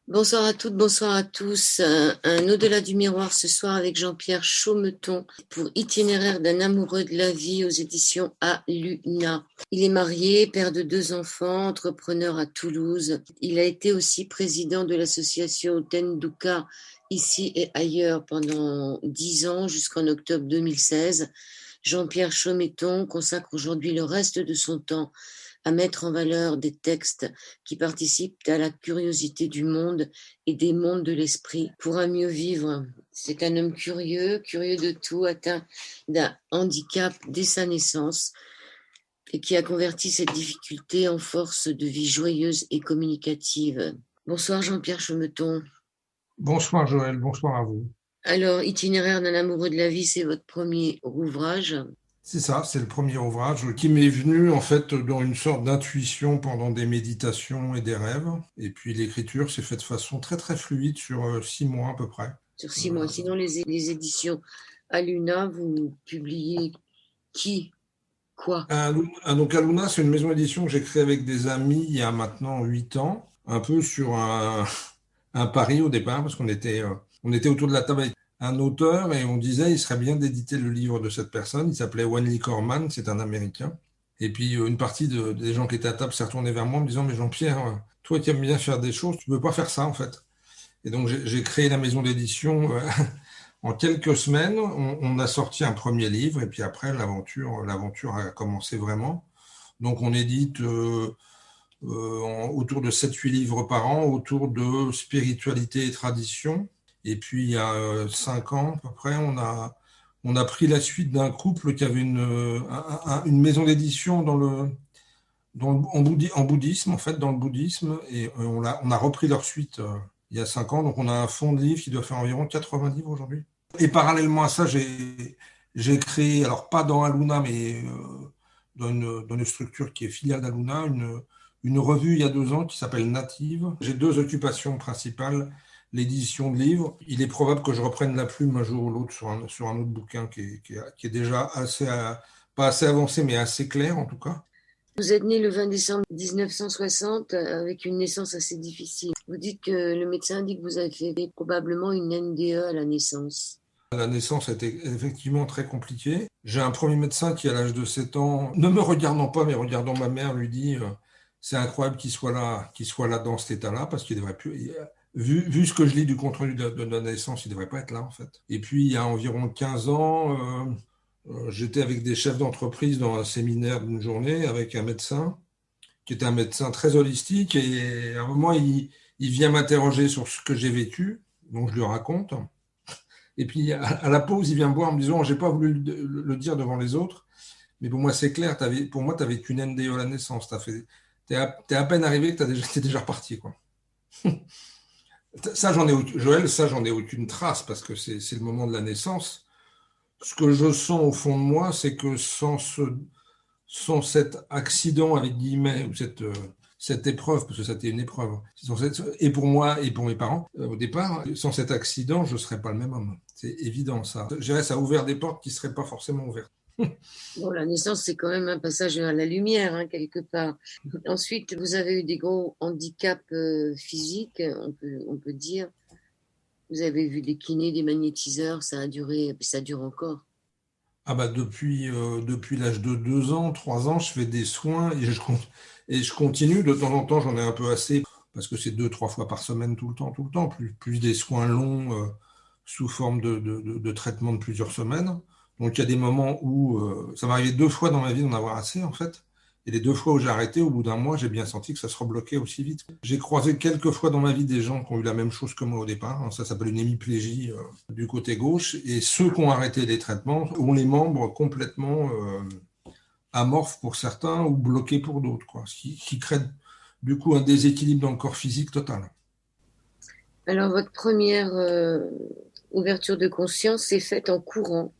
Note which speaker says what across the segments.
Speaker 1: Bonsoir à toutes, bonsoir à tous. Un au-delà du miroir ce soir avec Jean-Pierre Chaumeton pour Itinéraire d'un amoureux de la vie aux éditions Aluna. Il est marié, père de 2 enfants, entrepreneur à Toulouse. Il a été aussi président de l'association Tenduka ici et ailleurs pendant 10 ans jusqu'en octobre 2016. Jean-Pierre Chaumeton consacre aujourd'hui le reste de son temps à mettre en valeur des textes qui participent à la curiosité du monde et des mondes de l'esprit pour un mieux vivre. C'est un homme curieux, curieux de tout, atteint d'un handicap dès sa naissance et qui a converti cette difficulté en force de vie joyeuse et communicative. Bonsoir Jean-Pierre Chaumeton.
Speaker 2: Bonsoir Joël, bonsoir à vous.
Speaker 1: Alors, Itinéraire d'un amoureux de la vie, c'est votre premier ouvrage.
Speaker 2: C'est ça, c'est le premier ouvrage qui m'est venu en fait dans une sorte d'intuition pendant des méditations et des rêves. Et puis l'écriture s'est faite de façon très très fluide sur 6 mois à peu près.
Speaker 1: Sur 6 mois. Sinon, les éditions Aluna, vous publiez qui, quoi?
Speaker 2: Donc Aluna, c'est une maison d'édition que j'ai créée avec des amis il y a maintenant 8 ans, un peu sur un pari au départ, parce qu'on était autour de la table avec un auteur et on disait il serait bien d'éditer le livre de cette personne. Il s'appelait Wanley Corman, c'est un Américain. Et puis une partie des gens qui étaient à table s'est retournée vers moi en me disant mais Jean-Pierre, toi qui aimes bien faire des choses, tu peux pas faire ça en fait. Et donc j'ai créé la maison d'édition. En quelques semaines, on a sorti un premier livre et puis après l'aventure a commencé vraiment. Donc on édite autour de 7-8 livres par an, autour de spiritualité et tradition. Et puis il y a 5 ans à peu près, on a pris la suite d'un couple qui avait une maison d'édition en bouddhisme, en fait, dans le bouddhisme, et on a repris leur suite il y a 5 ans. Donc on a un fonds de livres qui doit faire environ 80 livres aujourd'hui. Et parallèlement à ça, j'ai créé, alors pas dans Aluna, mais dans une structure qui est filiale d'Aluna, une revue il y a 2 ans qui s'appelle Native. J'ai 2 occupations principales, l'édition de livres. Il est probable que je reprenne la plume un jour ou l'autre sur un autre bouquin qui est déjà pas assez avancé, mais assez clair en tout cas.
Speaker 1: Vous êtes né le 20 décembre 1960 avec une naissance assez difficile. Vous dites que le médecin dit que vous avez fait probablement une NDE à la naissance.
Speaker 2: La naissance a été effectivement très compliquée. J'ai un premier médecin qui, à l'âge de 7 ans, ne me regardant pas, mais regardant ma mère, lui dit c'est incroyable qu'il soit là dans cet état-là, parce qu'il devrait plus. Vu ce que je lis du compte rendu de la naissance, il ne devrait pas être là, en fait. Et puis, il y a environ 15 ans, j'étais avec des chefs d'entreprise dans un séminaire d'une journée avec un médecin, qui était un médecin très holistique, et à un moment, il vient m'interroger sur ce que j'ai vécu, donc je lui raconte. Et puis, à la pause, il vient me voir en me disant, j'ai pas voulu le dire devant les autres, mais pour moi, c'est clair, pour moi, tu avais qu'une NDE à la naissance. T'es à peine arrivé que t'es déjà reparti, quoi. Joël, ça, j'en ai aucune trace parce que c'est le moment de la naissance. Ce que je sens au fond de moi, c'est que sans cet accident, avec guillemets, ou cette épreuve, parce que c'était une épreuve, et pour moi et pour mes parents, au départ, sans cet accident, je ne serais pas le même homme. C'est évident, ça. Je dirais, ça a ouvert des portes qui ne seraient pas forcément ouvertes.
Speaker 1: Bon, la naissance, c'est quand même un passage à la lumière, hein, quelque part. Ensuite, vous avez eu des gros handicaps physiques, on peut dire. Vous avez vu des kinés, des magnétiseurs, ça a duré, ça dure encore.
Speaker 2: Ah bah depuis l'âge de 2 ans, 3 ans, je fais des soins et je continue. De temps en temps, j'en ai un peu assez parce que c'est 2, 3 fois par semaine tout le temps, plus des soins longs sous forme de traitement de plusieurs semaines. Donc il y a des moments où ça m'est arrivé 2 fois dans ma vie d'en avoir assez en fait. Et les 2 fois où j'ai arrêté, au bout d'un mois, j'ai bien senti que ça se rebloquait aussi vite. J'ai croisé quelques fois dans ma vie des gens qui ont eu la même chose que moi au départ, hein. Ça s'appelle une hémiplégie du côté gauche. Et ceux qui ont arrêté les traitements ont les membres complètement amorphes pour certains ou bloqués pour d'autres, quoi. Ce qui crée du coup un déséquilibre dans le corps physique total.
Speaker 1: Alors, votre première ouverture de conscience s'est faite en courant.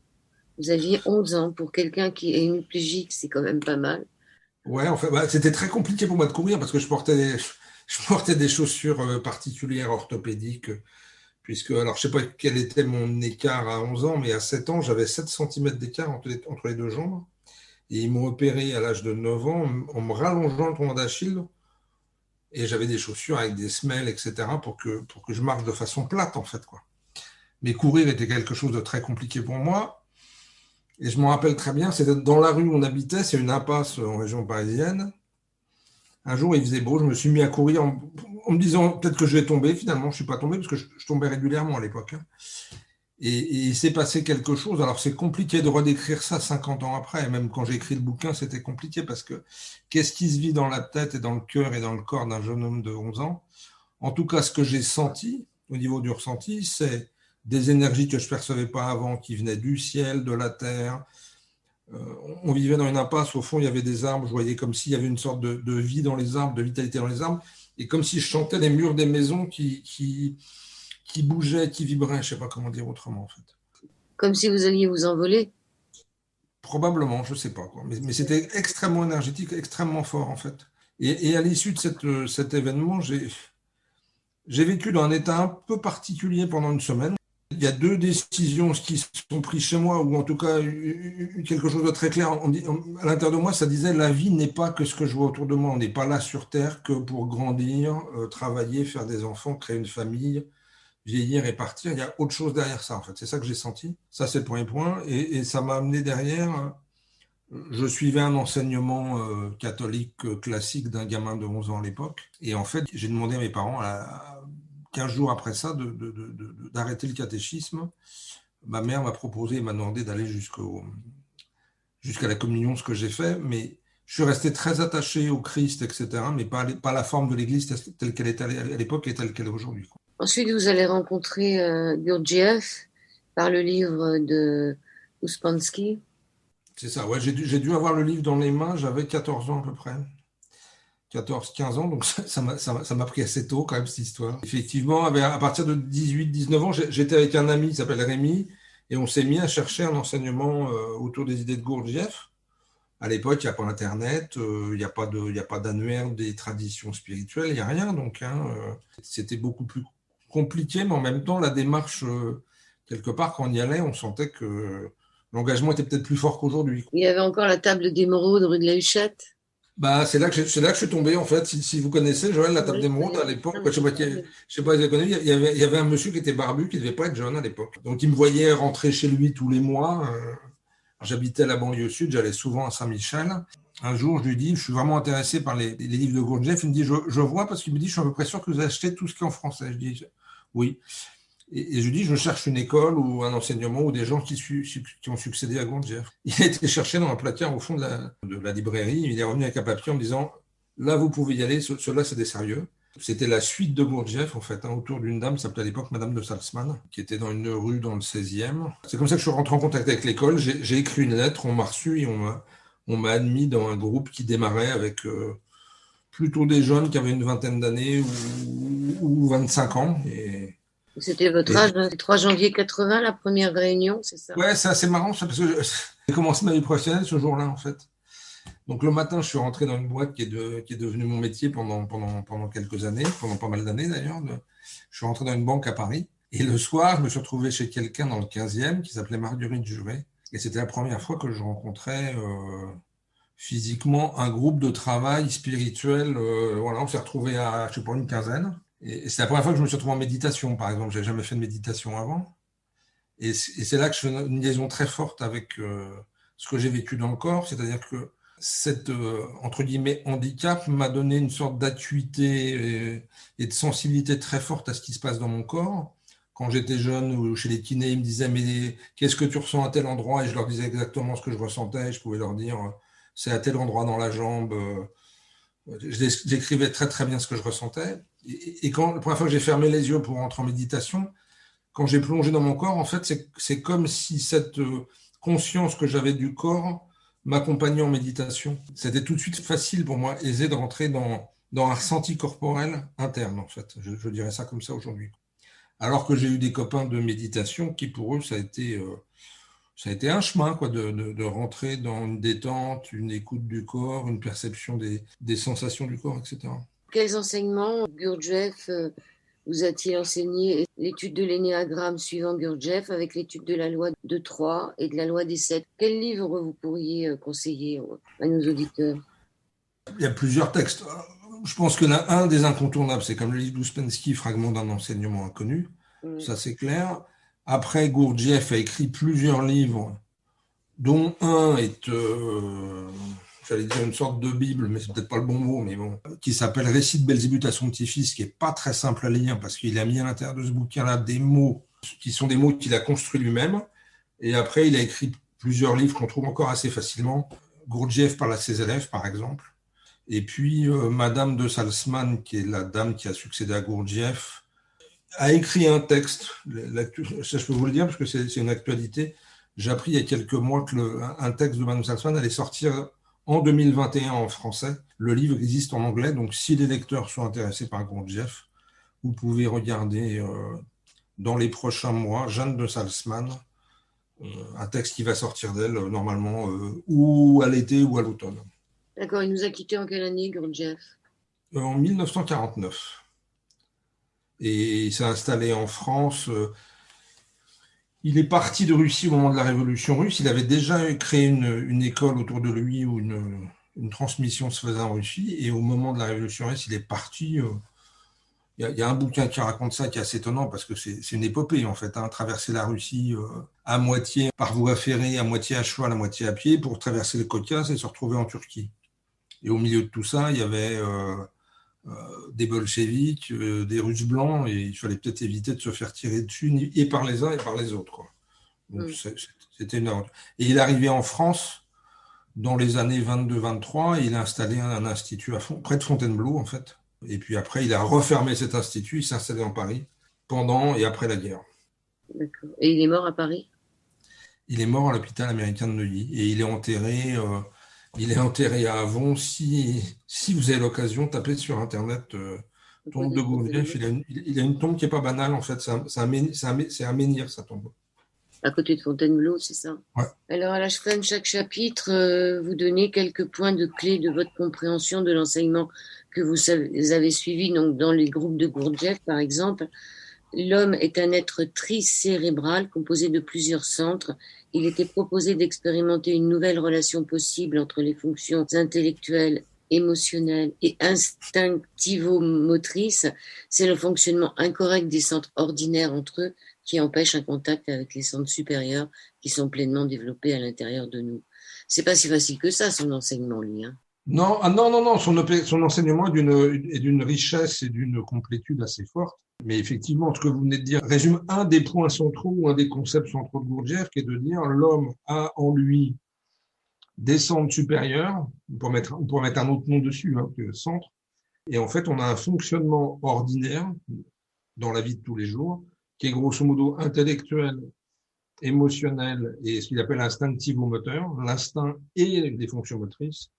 Speaker 1: Vous aviez 11 ans. Pour quelqu'un qui est hémiplégique, c'est quand même pas mal.
Speaker 2: Ouais, en fait, bah, c'était très compliqué pour moi de courir parce que je portais des chaussures particulières orthopédiques. Puisque, alors je ne sais pas quel était mon écart à 11 ans, mais à 7 ans, j'avais 7 centimètres d'écart entre les 2 jambes. Et ils m'ont opéré à l'âge de 9 ans en me rallongeant le tendon d'Achille Et j'avais des chaussures avec des semelles, etc., pour que je marche de façon plate, en fait, quoi. Mais courir était quelque chose de très compliqué pour moi. Et je m'en rappelle très bien, c'était dans la rue où on habitait, c'est une impasse en région parisienne. Un jour, il faisait beau, je me suis mis à courir en me disant peut-être que je vais tomber. Finalement, je ne suis pas tombé parce que je tombais régulièrement à l'époque, hein. Et il s'est passé quelque chose. Alors, c'est compliqué de redécrire ça 50 ans après. Et même quand j'ai écrit le bouquin, c'était compliqué parce que qu'est-ce qui se vit dans la tête et dans le cœur et dans le corps d'un jeune homme de 11 ans? En tout cas, ce que j'ai senti au niveau du ressenti, c'est des énergies que je ne percevais pas avant, qui venaient du ciel, de la terre. On vivait dans une impasse, au fond, il y avait des arbres, je voyais comme s'il y avait une sorte de vie dans les arbres, de vitalité dans les arbres, et comme si je chantais les murs des maisons qui bougeaient, qui vibraient, je ne sais pas comment dire autrement, en fait.
Speaker 1: Comme si vous alliez vous envoler.
Speaker 2: Probablement, je ne sais pas, quoi. Mais c'était extrêmement énergétique, extrêmement fort, en fait. Et à l'issue de cet événement, j'ai vécu dans un état un peu particulier pendant une semaine. Il y a deux décisions qui sont prises chez moi, ou en tout cas quelque chose de très clair. À l'intérieur de moi, ça disait la vie n'est pas que ce que je vois autour de moi. On n'est pas là sur Terre que pour grandir, travailler, faire des enfants, créer une famille, vieillir et partir. Il y a autre chose derrière ça, en fait. C'est ça que j'ai senti. Ça, c'est le premier point. Et ça m'a amené derrière. Je suivais un enseignement catholique classique d'un gamin de 11 ans à l'époque. Et en fait, j'ai demandé à mes parents, 15 jours après ça, d'arrêter le catéchisme. Ma mère m'a proposé et m'a demandé d'aller jusqu'à la communion, ce que j'ai fait. Mais je suis resté très attaché au Christ, etc. Mais pas la forme de l'Église telle qu'elle était à l'époque et telle qu'elle est aujourd'hui, quoi.
Speaker 1: Ensuite, vous allez rencontrer Gurdjieff par le livre de Ouspensky.
Speaker 2: C'est ça, ouais, j'ai dû avoir le livre dans les mains, j'avais 14 ans à peu près. 14-15 ans, donc ça m'a pris assez tôt quand même cette histoire. Effectivement, à partir de 18-19 ans, j'étais avec un ami qui s'appelle Rémi, et on s'est mis à chercher un enseignement autour des idées de Gurdjieff. À l'époque, il n'y a pas Internet, il y a pas d'annuaire des traditions spirituelles, il n'y a rien, donc hein, c'était beaucoup plus compliqué, mais en même temps, la démarche, quelque part, quand on y allait, on sentait que l'engagement était peut-être plus fort qu'aujourd'hui.
Speaker 1: Il y avait encore la table d'émeraude rue de la Huchette.
Speaker 2: Bah, c'est là que je suis tombé, en fait. Si vous connaissez, Joël, la table
Speaker 1: Oui,
Speaker 2: d'émeraude, à l'époque, je sais pas, je sais pas si vous avez connu, il y avait un monsieur qui était barbu, qui devait pas être jeune à l'époque. Donc, il me voyait rentrer chez lui tous les mois. J'habitais à la banlieue sud, j'allais souvent à Saint-Michel. Un jour, je lui dis, je suis vraiment intéressé par les livres de Gurdjieff. Il me dit, je vois, parce qu'il me dit, je suis à peu près sûr que vous achetez tout ce qui est en français. Je dis, oui. Et je lui dis, je cherche une école ou un enseignement ou des gens qui ont succédé à Gurdjieff. Il a été cherché dans un placard au fond de la librairie. Il est revenu avec un papier en me disant, là, vous pouvez y aller, ceux-là, c'est des sérieux. C'était la suite de Gurdjieff, en fait, hein, autour d'une dame qui s'appelait à l'époque Madame de Salzmann, qui était dans une rue dans le 16e. C'est comme ça que je suis rentré en contact avec l'école. J'ai écrit une lettre, on m'a reçu et on m'a admis dans un groupe qui démarrait avec plutôt des jeunes qui avaient une vingtaine d'années ou 25 ans.
Speaker 1: C'était votre âge, le 3 janvier 80, la première réunion, c'est ça?
Speaker 2: Ouais, c'est assez marrant, ça, parce que j'ai commencé ma vie professionnelle ce jour-là, en fait. Donc le matin, je suis rentré dans une boîte qui est devenue mon métier pendant quelques années, pendant pas mal d'années d'ailleurs. Je suis rentré dans une banque à Paris. Et le soir, je me suis retrouvé chez quelqu'un dans le 15e qui s'appelait Marguerite Juret. Et c'était la première fois que je rencontrais physiquement un groupe de travail spirituel. Voilà, on s'est retrouvé à, je sais pas, une quinzaine. Et c'est la première fois que je me suis retrouvé en méditation, par exemple. J'ai jamais fait de méditation avant. Et c'est là que je fais une liaison très forte avec ce que j'ai vécu dans le corps. C'est-à-dire que cet, entre guillemets, handicap m'a donné une sorte d'acuité et de sensibilité très forte à ce qui se passe dans mon corps. Quand j'étais jeune ou chez les kinés, ils me disaient mais qu'est-ce que tu ressens à tel endroit? Et je leur disais exactement ce que je ressentais. Je pouvais leur dire c'est à tel endroit dans la jambe. J'écrivais très très bien ce que je ressentais. Et quand la première fois que j'ai fermé les yeux pour rentrer en méditation, quand j'ai plongé dans mon corps, en fait, c'est comme si cette conscience que j'avais du corps m'accompagnait en méditation. C'était tout de suite facile pour moi, aisé de rentrer dans un ressenti corporel interne, en fait. Je dirais ça comme ça aujourd'hui. Alors que j'ai eu des copains de méditation qui, pour eux, ça a été un chemin, quoi, de rentrer dans une détente, une écoute du corps, une perception des sensations du corps, etc.
Speaker 1: Quels enseignements Gurdjieff vous a-t-il enseigné l'étude de l'énéagramme suivant Gurdjieff avec l'étude de la loi de 3 et de la loi des 7? Quel livre vous pourriez conseiller à nos auditeurs?
Speaker 2: Il y a plusieurs textes. Je pense que là, un des incontournables, c'est comme le livre d'Ouspensky, Fragment d'un enseignement inconnu.
Speaker 1: Oui.
Speaker 2: Ça, c'est clair. Après, Gurdjieff a écrit plusieurs livres, dont un est, j'allais dire une sorte de Bible, mais c'est peut-être pas le bon mot, mais bon, qui s'appelle Récit de Belzébuth à son petit-fils, qui est pas très simple à lire parce qu'il a mis à l'intérieur de ce bouquin-là des mots qui sont des mots qu'il a construits lui-même. Et après, il a écrit plusieurs livres qu'on trouve encore assez facilement. Gurdjieff parle à ses élèves, par exemple. Et puis, Madame de Salzmann, qui est la dame qui a succédé à Gurdjieff, a écrit un texte. Ça, je peux vous le dire parce que c'est une actualité. J'ai appris il y a quelques mois que un texte de Madame Salzmann allait sortir en 2021 en français. Le livre existe en anglais, donc si les lecteurs sont intéressés par Gurdjieff, vous pouvez regarder dans les prochains mois Jeanne de Salzmann, un texte qui va sortir d'elle normalement ou à l'été ou à l'automne.
Speaker 1: D'accord, il nous a quittés en quelle année, Gurdjieff?
Speaker 2: En 1949. Et il s'est installé en France. Il est parti de Russie au moment de la Révolution russe. Il avait déjà créé une école autour de lui où une transmission se faisait en Russie. Et au moment de la Révolution russe, il est parti. Il y a un bouquin qui raconte ça qui est assez étonnant parce que c'est une épopée en fait. Traverser la Russie à moitié par voie ferrée, à moitié à cheval, à moitié à pied pour traverser le Caucase et se retrouver en Turquie. Et au milieu de tout ça, il y avait des bolcheviks, des Russes blancs, et il fallait peut-être éviter de se faire tirer dessus et par les uns et par les autres, quoi. Donc c'était une aventure. Et il est arrivé en France dans les années 22-23 et il a installé un institut près de Fontainebleau, en fait. Et puis après, il a refermé cet institut, il s'est installé en Paris pendant et après la guerre.
Speaker 1: D'accord. Et il est mort à Paris?
Speaker 2: Il est mort à l'hôpital américain de Neuilly et il est enterré à Avon. Si vous avez l'occasion, tapez sur Internet tombe de Gurdjieff. Il a une tombe qui n'est pas banale, en fait. C'est un menhir, sa tombe.
Speaker 1: À côté de Fontainebleau, c'est ça?
Speaker 2: Ouais.
Speaker 1: Alors, à la fin de chaque chapitre, vous donnez quelques points de clé de votre compréhension de l'enseignement que vous avez suivi donc, dans les groupes de Gurdjieff, par exemple. L'homme est un être tricérébral composé de plusieurs centres. Il était proposé d'expérimenter une nouvelle relation possible entre les fonctions intellectuelles, émotionnelles et instinctivo-motrices. C'est le fonctionnement incorrect des centres ordinaires entre eux qui empêche un contact avec les centres supérieurs qui sont pleinement développés à l'intérieur de nous. C'est pas si facile que ça, son enseignement, lui.
Speaker 2: Non, non. Son enseignement est d'une richesse et d'une complétude assez forte. Mais effectivement, ce que vous venez de dire résume un des points centraux ou un des concepts centraux de Gurdjieff, qui est de dire l'homme a en lui des centres supérieurs. On pourrait mettre un autre nom dessus, que centre. Et en fait, on a un fonctionnement ordinaire dans la vie de tous les jours, qui est grosso modo intellectuel, émotionnel et ce qu'il appelle instinctivo-moteur, l'instinct et les fonctions motrices.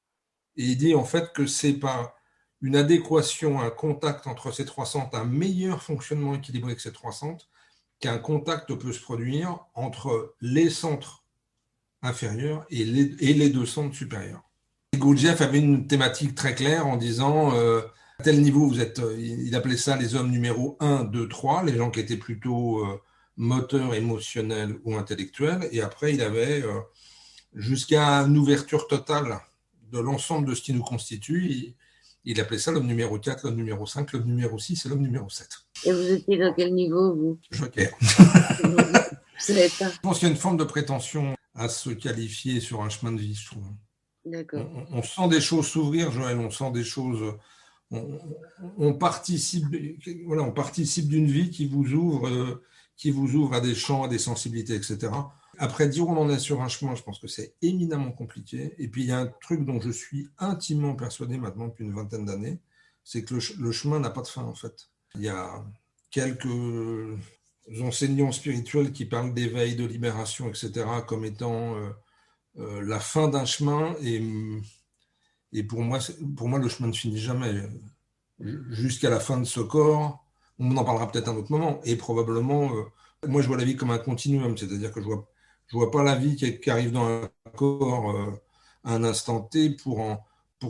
Speaker 2: Et il dit en fait que c'est par une adéquation, un contact entre ces trois centres, un meilleur fonctionnement équilibré que ces trois centres, qu'un contact peut se produire entre les centres inférieurs et les deux centres supérieurs. Gurdjieff avait une thématique très claire en disant à tel niveau, vous êtes, il appelait ça les hommes numéro 1, 2, 3, les gens qui étaient plutôt moteurs, émotionnels ou intellectuels. Et après, il avait jusqu'à une ouverture totale de l'ensemble de ce qui nous constitue. Il appelait ça l'homme numéro 4, l'homme numéro 5, l'homme numéro 6 et l'homme numéro 7.
Speaker 1: Et vous étiez dans quel niveau, vous?
Speaker 2: Joker. Je pense qu'il y a une forme de prétention à se qualifier sur un chemin de vie, je trouve.
Speaker 1: D'accord.
Speaker 2: On sent des choses s'ouvrir, Joël, on sent des choses... On participe d'une vie qui vous ouvre à des champs, à des sensibilités, etc. Après, dire on en est sur un chemin, je pense que c'est éminemment compliqué. Et puis, il y a un truc dont je suis intimement persuadé maintenant depuis une vingtaine d'années, c'est que le chemin n'a pas de fin, en fait. Il y a quelques enseignants spirituels qui parlent d'éveil, de libération, etc., comme étant la fin d'un chemin. Et pour moi, le chemin ne finit jamais. Jusqu'à la fin de ce corps, on en parlera peut-être un autre moment. Et probablement, moi, je vois la vie comme un continuum, c'est-à-dire que je vois pas la vie qui arrive dans un corps à un instant T pour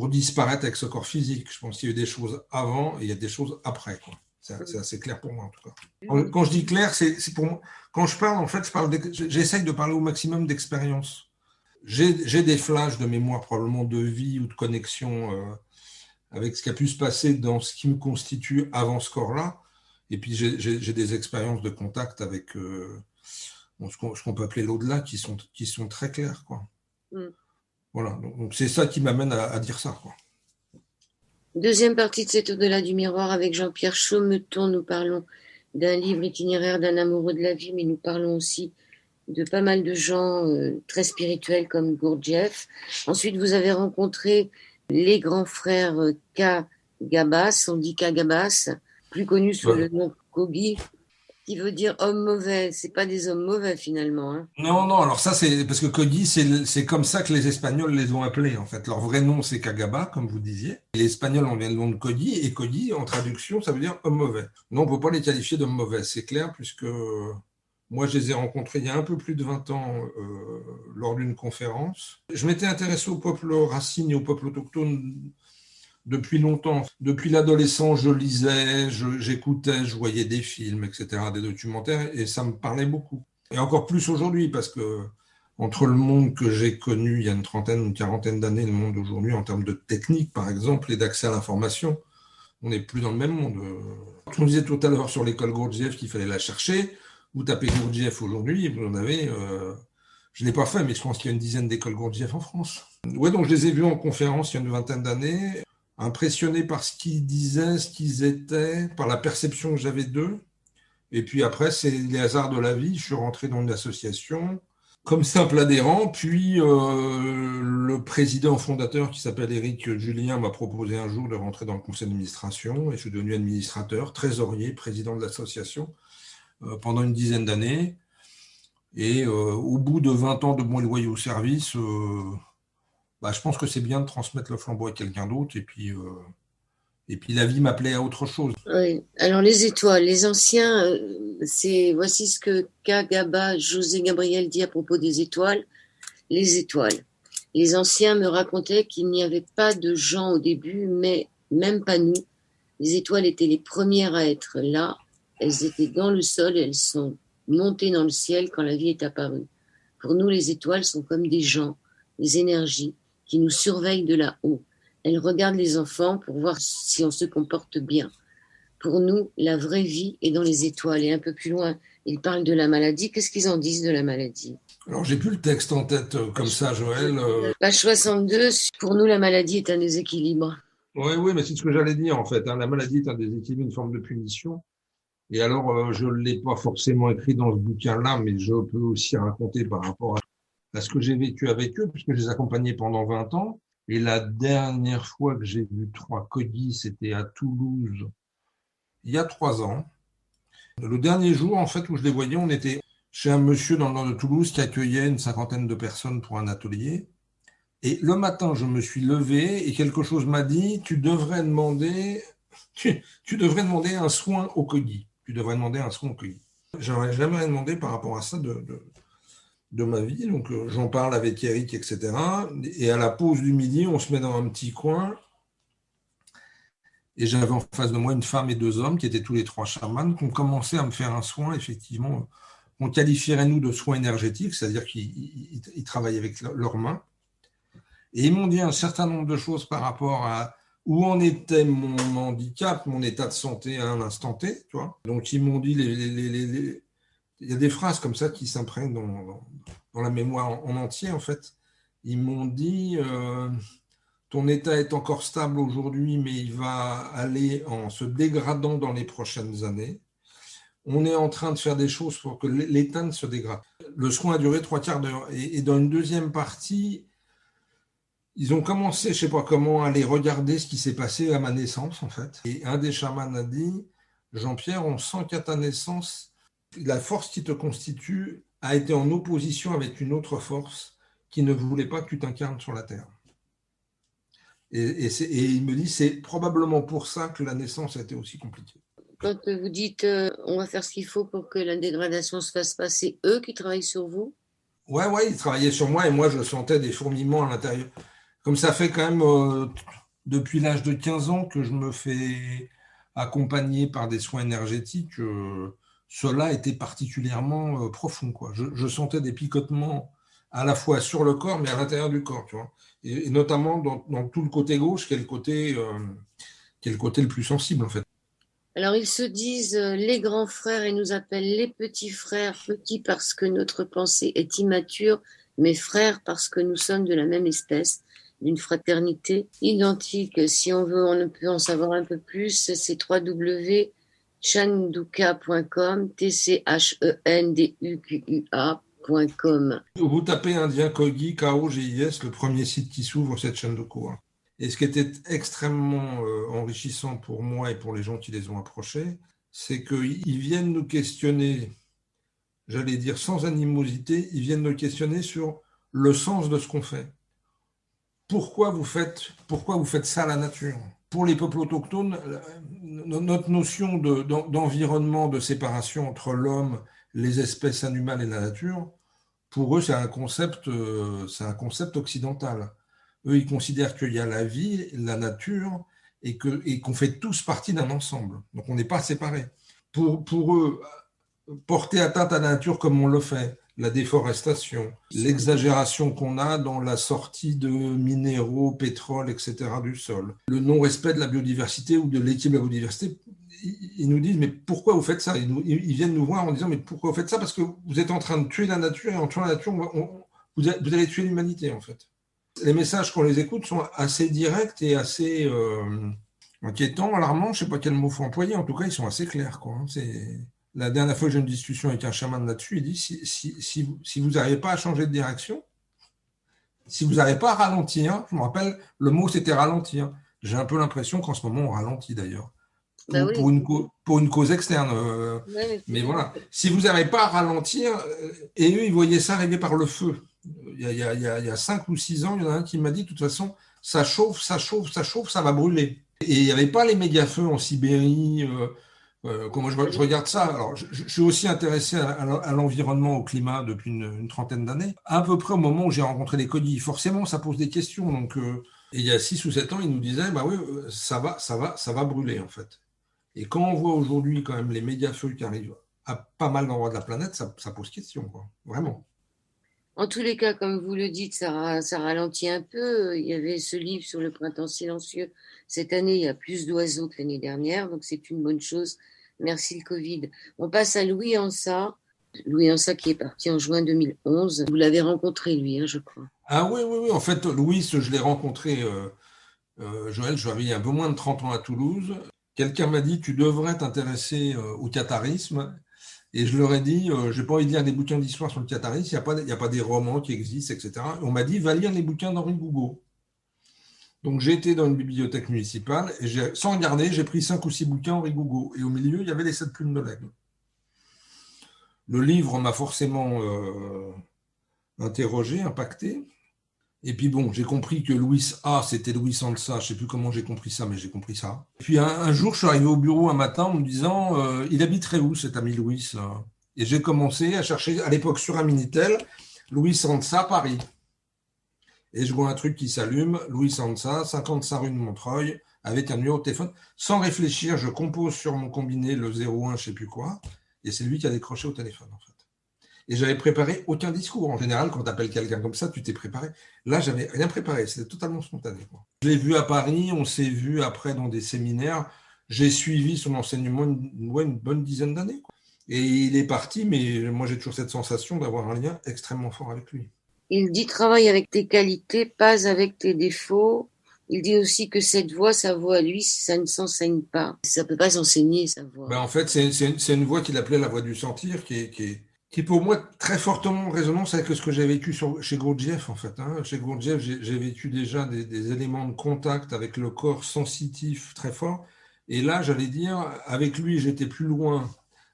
Speaker 2: disparaître avec ce corps physique. Je pense qu'il y a eu des choses avant et il y a des choses après, quoi. C'est assez clair pour moi, en tout cas. Quand je dis clair, c'est pour moi. Quand je parle, en fait, j'essaye de parler au maximum d'expérience. J'ai des flashs de mémoire, probablement de vie ou de connexion avec ce qui a pu se passer dans ce qui me constitue avant ce corps-là. Et puis j'ai des expériences de contact avec ce qu'on peut appeler l'au-delà qui sont très claires, quoi. Voilà, donc c'est ça qui m'amène à dire ça, quoi.
Speaker 1: Deuxième partie de cet au-delà du miroir avec Jean-Pierre Chaumeton. Nous parlons d'un livre itinéraire d'un amoureux de la vie, mais nous parlons aussi de pas mal de gens très spirituels comme Gurdjieff. Ensuite, vous avez rencontré les grands frères Kagabas, on dit Kagabas, plus connus sous le nom Kogi, qui veut dire homme mauvais. C'est pas des hommes mauvais finalement. Hein.
Speaker 2: Non, alors ça c'est parce que Kogi, c'est comme ça que les Espagnols les ont appelés en fait. Leur vrai nom c'est Kagaba, comme vous disiez. Et les Espagnols ont bien le nom de Kogi, et Kogi en traduction ça veut dire homme mauvais. Non, on peut pas les qualifier d'hommes mauvais, c'est clair, puisque moi je les ai rencontrés il y a un peu plus de 20 ans lors d'une conférence. Je m'étais intéressé au peuple racine et au peuple autochtone depuis longtemps. Depuis l'adolescence, je lisais, j'écoutais, je voyais des films, etc., des documentaires, et ça me parlait beaucoup. Et encore plus aujourd'hui, parce que entre le monde que j'ai connu il y a une trentaine, une quarantaine d'années, le monde d'aujourd'hui, en termes de technique, par exemple, et d'accès à l'information, on n'est plus dans le même monde. On disait tout à l'heure sur l'école Gurdjieff qu'il fallait la chercher. Vous tapez Gurdjieff aujourd'hui, vous en avez... je ne l'ai pas fait, mais je pense qu'il y a une dizaine d'écoles Gurdjieff en France. Ouais, donc je les ai vus en conférence il y a une vingtaine d'années, impressionné par ce qu'ils disaient, ce qu'ils étaient, par la perception que j'avais d'eux. Et puis après, c'est les hasards de la vie. Je suis rentré dans une association comme simple adhérent. Puis le président fondateur qui s'appelle Éric Julien m'a proposé un jour de rentrer dans le conseil d'administration. Et je suis devenu administrateur, trésorier, président de l'association pendant une dizaine d'années. Et au bout de 20 ans de bons et loyaux services, je pense que c'est bien de transmettre le flambeau à quelqu'un d'autre. Et puis la vie m'appelait à autre chose.
Speaker 1: Oui. Alors les étoiles, les anciens, voici ce que Kagaba José Gabriel dit à propos des étoiles. Les étoiles. Les anciens me racontaient qu'il n'y avait pas de gens au début, mais même pas nous. Les étoiles étaient les premières à être là. Elles étaient dans le sol et elles sont montées dans le ciel quand la vie est apparue. Pour nous, les étoiles sont comme des gens, des énergies qui nous surveillent de là-haut. Elles regardent les enfants pour voir si on se comporte bien. Pour nous, la vraie vie est dans les étoiles. Et un peu plus loin, ils parlent de la maladie. Qu'est-ce qu'ils en disent de la maladie ?
Speaker 2: Alors, j'ai plus le texte en tête comme ça, Joël.
Speaker 1: Page 62, pour nous, la maladie est un déséquilibre.
Speaker 2: Oui, mais c'est ce que j'allais dire, en fait. La maladie est un déséquilibre, une forme de punition. Et alors, je ne l'ai pas forcément écrit dans ce bouquin-là, mais je peux aussi raconter par rapport à ce que j'ai vécu avec eux, puisque je les accompagnais pendant 20 ans. Et la dernière fois que j'ai vu 3 Kodis, c'était à Toulouse, il y a 3 ans. Le dernier jour, en fait, où je les voyais, on était chez un monsieur dans le nord de Toulouse qui accueillait une cinquantaine de personnes pour un atelier. Et le matin, je me suis levé et quelque chose m'a dit, tu devrais demander un soin au Kodis. Tu devrais demander un soin au Kodis. J'aurais jamais demandé par rapport à ça de ma vie. Donc, j'en parle avec Eric, etc. Et à la pause du midi, on se met dans un petit coin. Et j'avais en face de moi une femme et 2 hommes qui étaient tous les 3 chamans, qui ont commencé à me faire un soin, effectivement. On qualifierait, nous, de soin énergétique, c'est-à-dire qu'ils travaillent avec leurs mains. Et ils m'ont dit un certain nombre de choses par rapport à où en était mon handicap, mon état de santé à un instant T. Tu vois. Donc, ils m'ont dit il y a des phrases comme ça qui s'imprègnent dans la mémoire en entier, en fait. Ils m'ont dit ton état est encore stable aujourd'hui, mais il va aller en se dégradant dans les prochaines années. On est en train de faire des choses pour que l'état ne se dégrade. Le soin a duré 3/4 d'heure. Et dans une deuxième partie, ils ont commencé, je ne sais pas comment, à aller regarder ce qui s'est passé à ma naissance, en fait. Et un des chamans a dit, Jean-Pierre, on sent qu'à ta naissance, la force qui te constitue a été en opposition avec une autre force qui ne voulait pas que tu t'incarnes sur la Terre. Et il me dit, c'est probablement pour ça que la naissance a été aussi compliquée.
Speaker 1: Quand vous dites on va faire ce qu'il faut pour que la dégradation se fasse pas, c'est eux qui travaillent sur vous ?
Speaker 2: Ouais, ils travaillaient sur moi et moi je sentais des fourmillements à l'intérieur. Comme ça fait quand même depuis l'âge de 15 ans que je me fais accompagner par des soins énergétiques, cela était particulièrement profond, quoi. Je sentais des picotements à la fois sur le corps, mais à l'intérieur du corps, tu vois. Et notamment dans tout le côté gauche, qui est le côté le plus sensible, en fait.
Speaker 1: Alors, ils se disent les grands frères et nous appellent les petits frères, petits parce que notre pensée est immature, mais frères parce que nous sommes de la même espèce, d'une fraternité identique. Si on veut, on peut en savoir un peu plus, c'est www.chanduka.com, TCHENDUQUA.com.
Speaker 2: Vous tapez indien Kogi, K-O-G-I-S, le premier site qui s'ouvre, cette chaîne de cours. Et ce qui était extrêmement enrichissant pour moi et pour les gens qui les ont approchés, c'est qu'ils viennent nous questionner, j'allais dire sans animosité, ils viennent nous questionner sur le sens de ce qu'on fait. Pourquoi vous faites ça à la nature? Pour les peuples autochtones, notre notion d'environnement, de séparation entre l'homme, les espèces animales et la nature, pour eux, c'est un concept occidental. Eux, ils considèrent qu'il y a la vie, la nature, et qu'on fait tous partie d'un ensemble. Donc, on n'est pas séparés. Pour eux, porter atteinte à la nature comme on le fait, la déforestation, l'exagération qu'on a dans la sortie de minéraux, pétrole, etc. du sol, le non-respect de la biodiversité ou de l'équilibre de la biodiversité, ils nous disent mais pourquoi vous faites ça? Ils viennent nous voir en disant mais pourquoi vous faites ça? Parce que vous êtes en train de tuer la nature et en tuant la nature, vous allez tuer l'humanité en fait. Les messages qu'on les écoute sont assez directs et assez inquiétants, alarmants, je ne sais pas quel mot faut employer, en tout cas ils sont assez clairs, quoi. La dernière fois que j'ai eu une discussion avec un chaman là-dessus, il dit si vous n'arrivez pas à changer de direction, si vous n'arrivez pas à ralentir, je me rappelle, le mot c'était ralentir. J'ai un peu l'impression qu'en ce moment on ralentit d'ailleurs.
Speaker 1: Bah oui.
Speaker 2: Pour une cause externe. Mais voilà. Si vous n'arrivez pas à ralentir, et eux, ils voyaient ça arriver par le feu. Il y a 5 ou 6 ans, il y en a un qui m'a dit, de toute façon, ça chauffe, ça va brûler. Et il n'y avait pas les méga-feux en Sibérie. Comment je regarde ça. Alors, je suis aussi intéressé à l'environnement, au climat depuis une trentaine d'années. À peu près au moment où j'ai rencontré les Codis, forcément, ça pose des questions. Donc, et il y a 6 ou 7 ans, ils nous disaient, bah oui, ça va brûler en fait. Et quand on voit aujourd'hui quand même les méga-feux qui arrivent à pas mal d'endroits de la planète, ça pose question, quoi. Vraiment.
Speaker 1: En tous les cas, comme vous le dites, ça ralentit un peu. Il y avait ce livre sur le printemps silencieux. Cette année, il y a plus d'oiseaux que l'année dernière, donc c'est une bonne chose. Merci le Covid. On passe à Louis Ansat. Louis Ansat qui est parti en juin 2011. Vous l'avez rencontré, lui, hein, je crois.
Speaker 2: Ah oui, oui, oui. En fait, Louis, je l'ai rencontré, Joël, j'avais il y a un peu moins de 30 ans à Toulouse. Quelqu'un m'a dit, tu devrais t'intéresser au catharisme. Et je leur ai dit, j'ai pas envie de lire des bouquins d'histoire sur le catharisme, il n'y a pas des romans qui existent, etc. Et on m'a dit, va lire les bouquins d'Henri Gougaud. Donc j'ai été dans une bibliothèque municipale et sans regarder, j'ai pris 5 ou 6 bouquins Henri Gougaud. Et au milieu, il y avait les 7 plumes de l'aigle. Le livre m'a forcément interrogé, impacté. Et puis bon, j'ai compris que Louis A, c'était Louis Sansa. Je ne sais plus comment j'ai compris ça, mais j'ai compris ça. Puis un jour, je suis arrivé au bureau un matin en me disant, il habiterait où cet ami Louis? Et j'ai commencé à chercher, à l'époque sur un Minitel, Louis Sansa, Paris. Et je vois un truc qui s'allume, Louis Sansa, 55 rue de Montreuil, avec un numéro de téléphone. Sans réfléchir, je compose sur mon combiné le 01, je ne sais plus quoi, et c'est lui qui a décroché au téléphone, en fait. Et j'avais préparé aucun discours. En général, quand tu appelles quelqu'un comme ça, tu t'es préparé. Là, j'avais rien préparé. C'était totalement spontané, quoi. Je l'ai vu à Paris. On s'est vu après dans des séminaires. J'ai suivi son enseignement une bonne dizaine d'années, quoi. Et il est parti, mais moi, j'ai toujours cette sensation d'avoir un lien extrêmement fort avec lui.
Speaker 1: Il dit travaille avec tes qualités, pas avec tes défauts. Il dit aussi que cette voix, sa voix à lui, ça ne s'enseigne pas. Ça ne peut pas s'enseigner, sa voix.
Speaker 2: Ben, en fait, c'est une voix qu'il appelait la voix du sentir, qui est pour moi très fortement en résonance avec ce que j'ai vécu chez Gurdjieff, en fait. Hein. Chez Gurdjieff, j'ai vécu déjà des éléments de contact avec le corps sensitif très fort. Et là, j'allais dire, avec lui, j'étais plus loin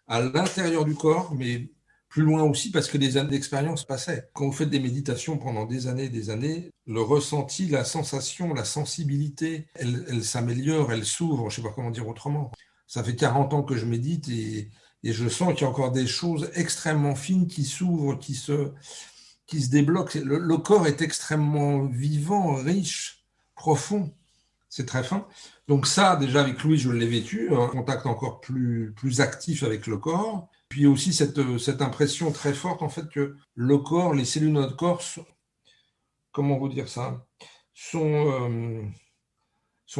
Speaker 2: à l'intérieur du corps, mais plus loin aussi parce que des années d'expérience passaient. Quand vous faites des méditations pendant des années, le ressenti, la sensation, la sensibilité, elle s'améliore, elle s'ouvre, je ne sais pas comment dire autrement. Ça fait 40 ans que je médite et je sens qu'il y a encore des choses extrêmement fines qui s'ouvrent, qui se débloquent. Le corps est extrêmement vivant, riche, profond. C'est très fin. Donc ça, déjà avec Louis, je l'ai vécu, un contact encore plus actif avec le corps. puis aussi cette impression très forte en fait que le corps, les cellules de notre corps, comment vous dire ça, sont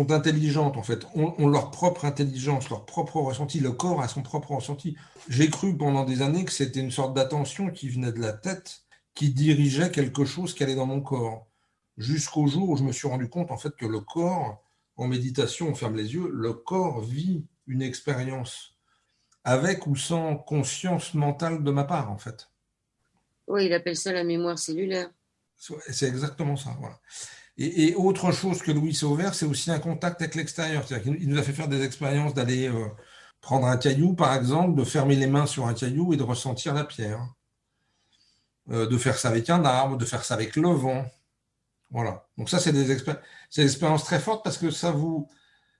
Speaker 2: intelligentes en fait, ont leur propre intelligence, leur propre ressenti. Le corps a son propre ressenti. J'ai cru pendant des années que c'était une sorte d'attention qui venait de la tête, qui dirigeait quelque chose qui allait dans mon corps. Jusqu'au jour où je me suis rendu compte en fait que le corps, en méditation, on ferme les yeux, le corps vit une expérience avec ou sans conscience mentale de ma part en fait.
Speaker 1: Oui, il appelle ça la mémoire cellulaire.
Speaker 2: C'est exactement ça, voilà. Et autre chose que Louis Sauvert, c'est aussi un contact avec l'extérieur. C'est-à-dire qu'il nous a fait faire des expériences d'aller prendre un caillou, par exemple, de fermer les mains sur un caillou et de ressentir la pierre. De faire ça avec un arbre, de faire ça avec le vent. Voilà. Donc ça, c'est des expériences très fortes parce que ça vous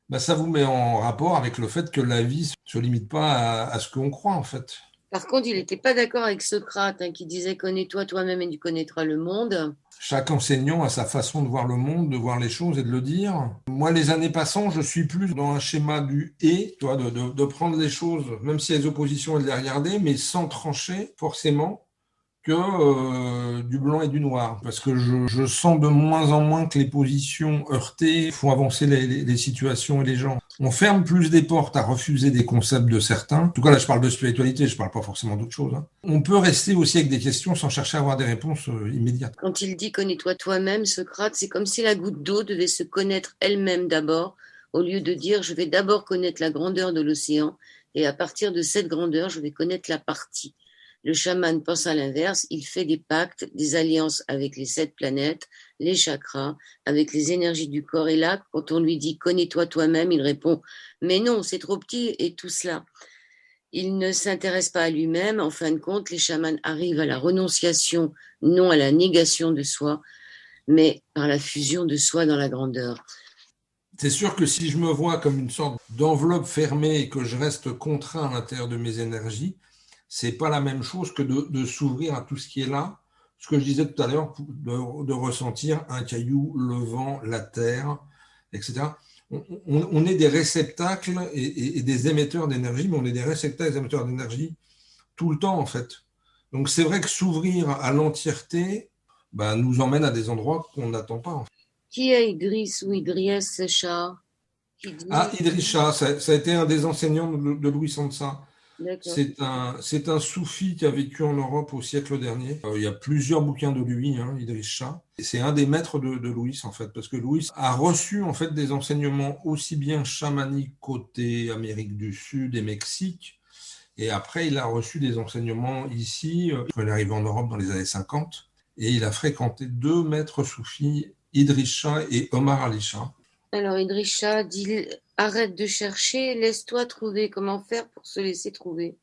Speaker 2: met en rapport avec le fait que la vie ne se limite pas à ce qu'on croit, en fait.
Speaker 1: Par contre, il n'était pas d'accord avec Socrate, qui disait connais-toi toi-même et tu connaîtras le monde.
Speaker 2: Chaque enseignant a sa façon de voir le monde, de voir les choses et de le dire. Moi, les années passant, je suis plus dans un schéma du et, tu vois, de prendre les choses, même s'il y a des oppositions, et de les regarder, mais sans trancher forcément que du blanc et du noir. Parce que je sens de moins en moins que les positions heurtées font avancer les situations et les gens. On ferme plus des portes à refuser des concepts de certains. En tout cas, là, je parle de spiritualité, je parle pas forcément d'autre chose. Hein. On peut rester aussi avec des questions sans chercher à avoir des réponses immédiates.
Speaker 1: Quand il dit connais-toi toi-même, Socrate, c'est comme si la goutte d'eau devait se connaître elle-même d'abord, au lieu de dire je vais d'abord connaître la grandeur de l'océan et à partir de cette grandeur, je vais connaître la partie. Le chaman pense à l'inverse, il fait des pactes, des alliances avec les 7 planètes, les chakras, avec les énergies du corps. Et là, quand on lui dit connais-toi toi-même, il répond mais non, c'est trop petit et tout cela. Il ne s'intéresse pas à lui-même. En fin de compte, les chamans arrivent à la renonciation, non à la négation de soi, mais par la fusion de soi dans la grandeur.
Speaker 2: C'est sûr que si je me vois comme une sorte d'enveloppe fermée et que je reste contraint à l'intérieur de mes énergies, c'est pas la même chose que de s'ouvrir à tout ce qui est là. Ce que je disais tout à l'heure, de ressentir un caillou, le vent, la terre, etc. On est des réceptacles et des émetteurs d'énergie, mais on est des réceptacles et des émetteurs d'énergie tout le temps, en fait. Donc c'est vrai que s'ouvrir à l'entièreté nous emmène à des endroits qu'on n'attend pas. En fait.
Speaker 1: Qui est Idriss ou Idriss Shah
Speaker 2: Idriss Shah, ça a été un des enseignants de Louis Sansa.
Speaker 1: D'accord.
Speaker 2: C'est un soufi qui a vécu en Europe au siècle dernier. Il y a plusieurs bouquins de lui, Idriss Shah. C'est un des maîtres de Louis, en fait, parce que Louis a reçu en fait des enseignements aussi bien chamaniques côté Amérique du Sud et Mexique, et après il a reçu des enseignements ici. Il est arrivé en Europe dans les années 50, et il a fréquenté 2 maîtres soufis, Idriss Shah et Omar Ali Shah.
Speaker 1: Alors Idriss Shah dit arrête de chercher, laisse-toi trouver. Comment faire pour se laisser trouver?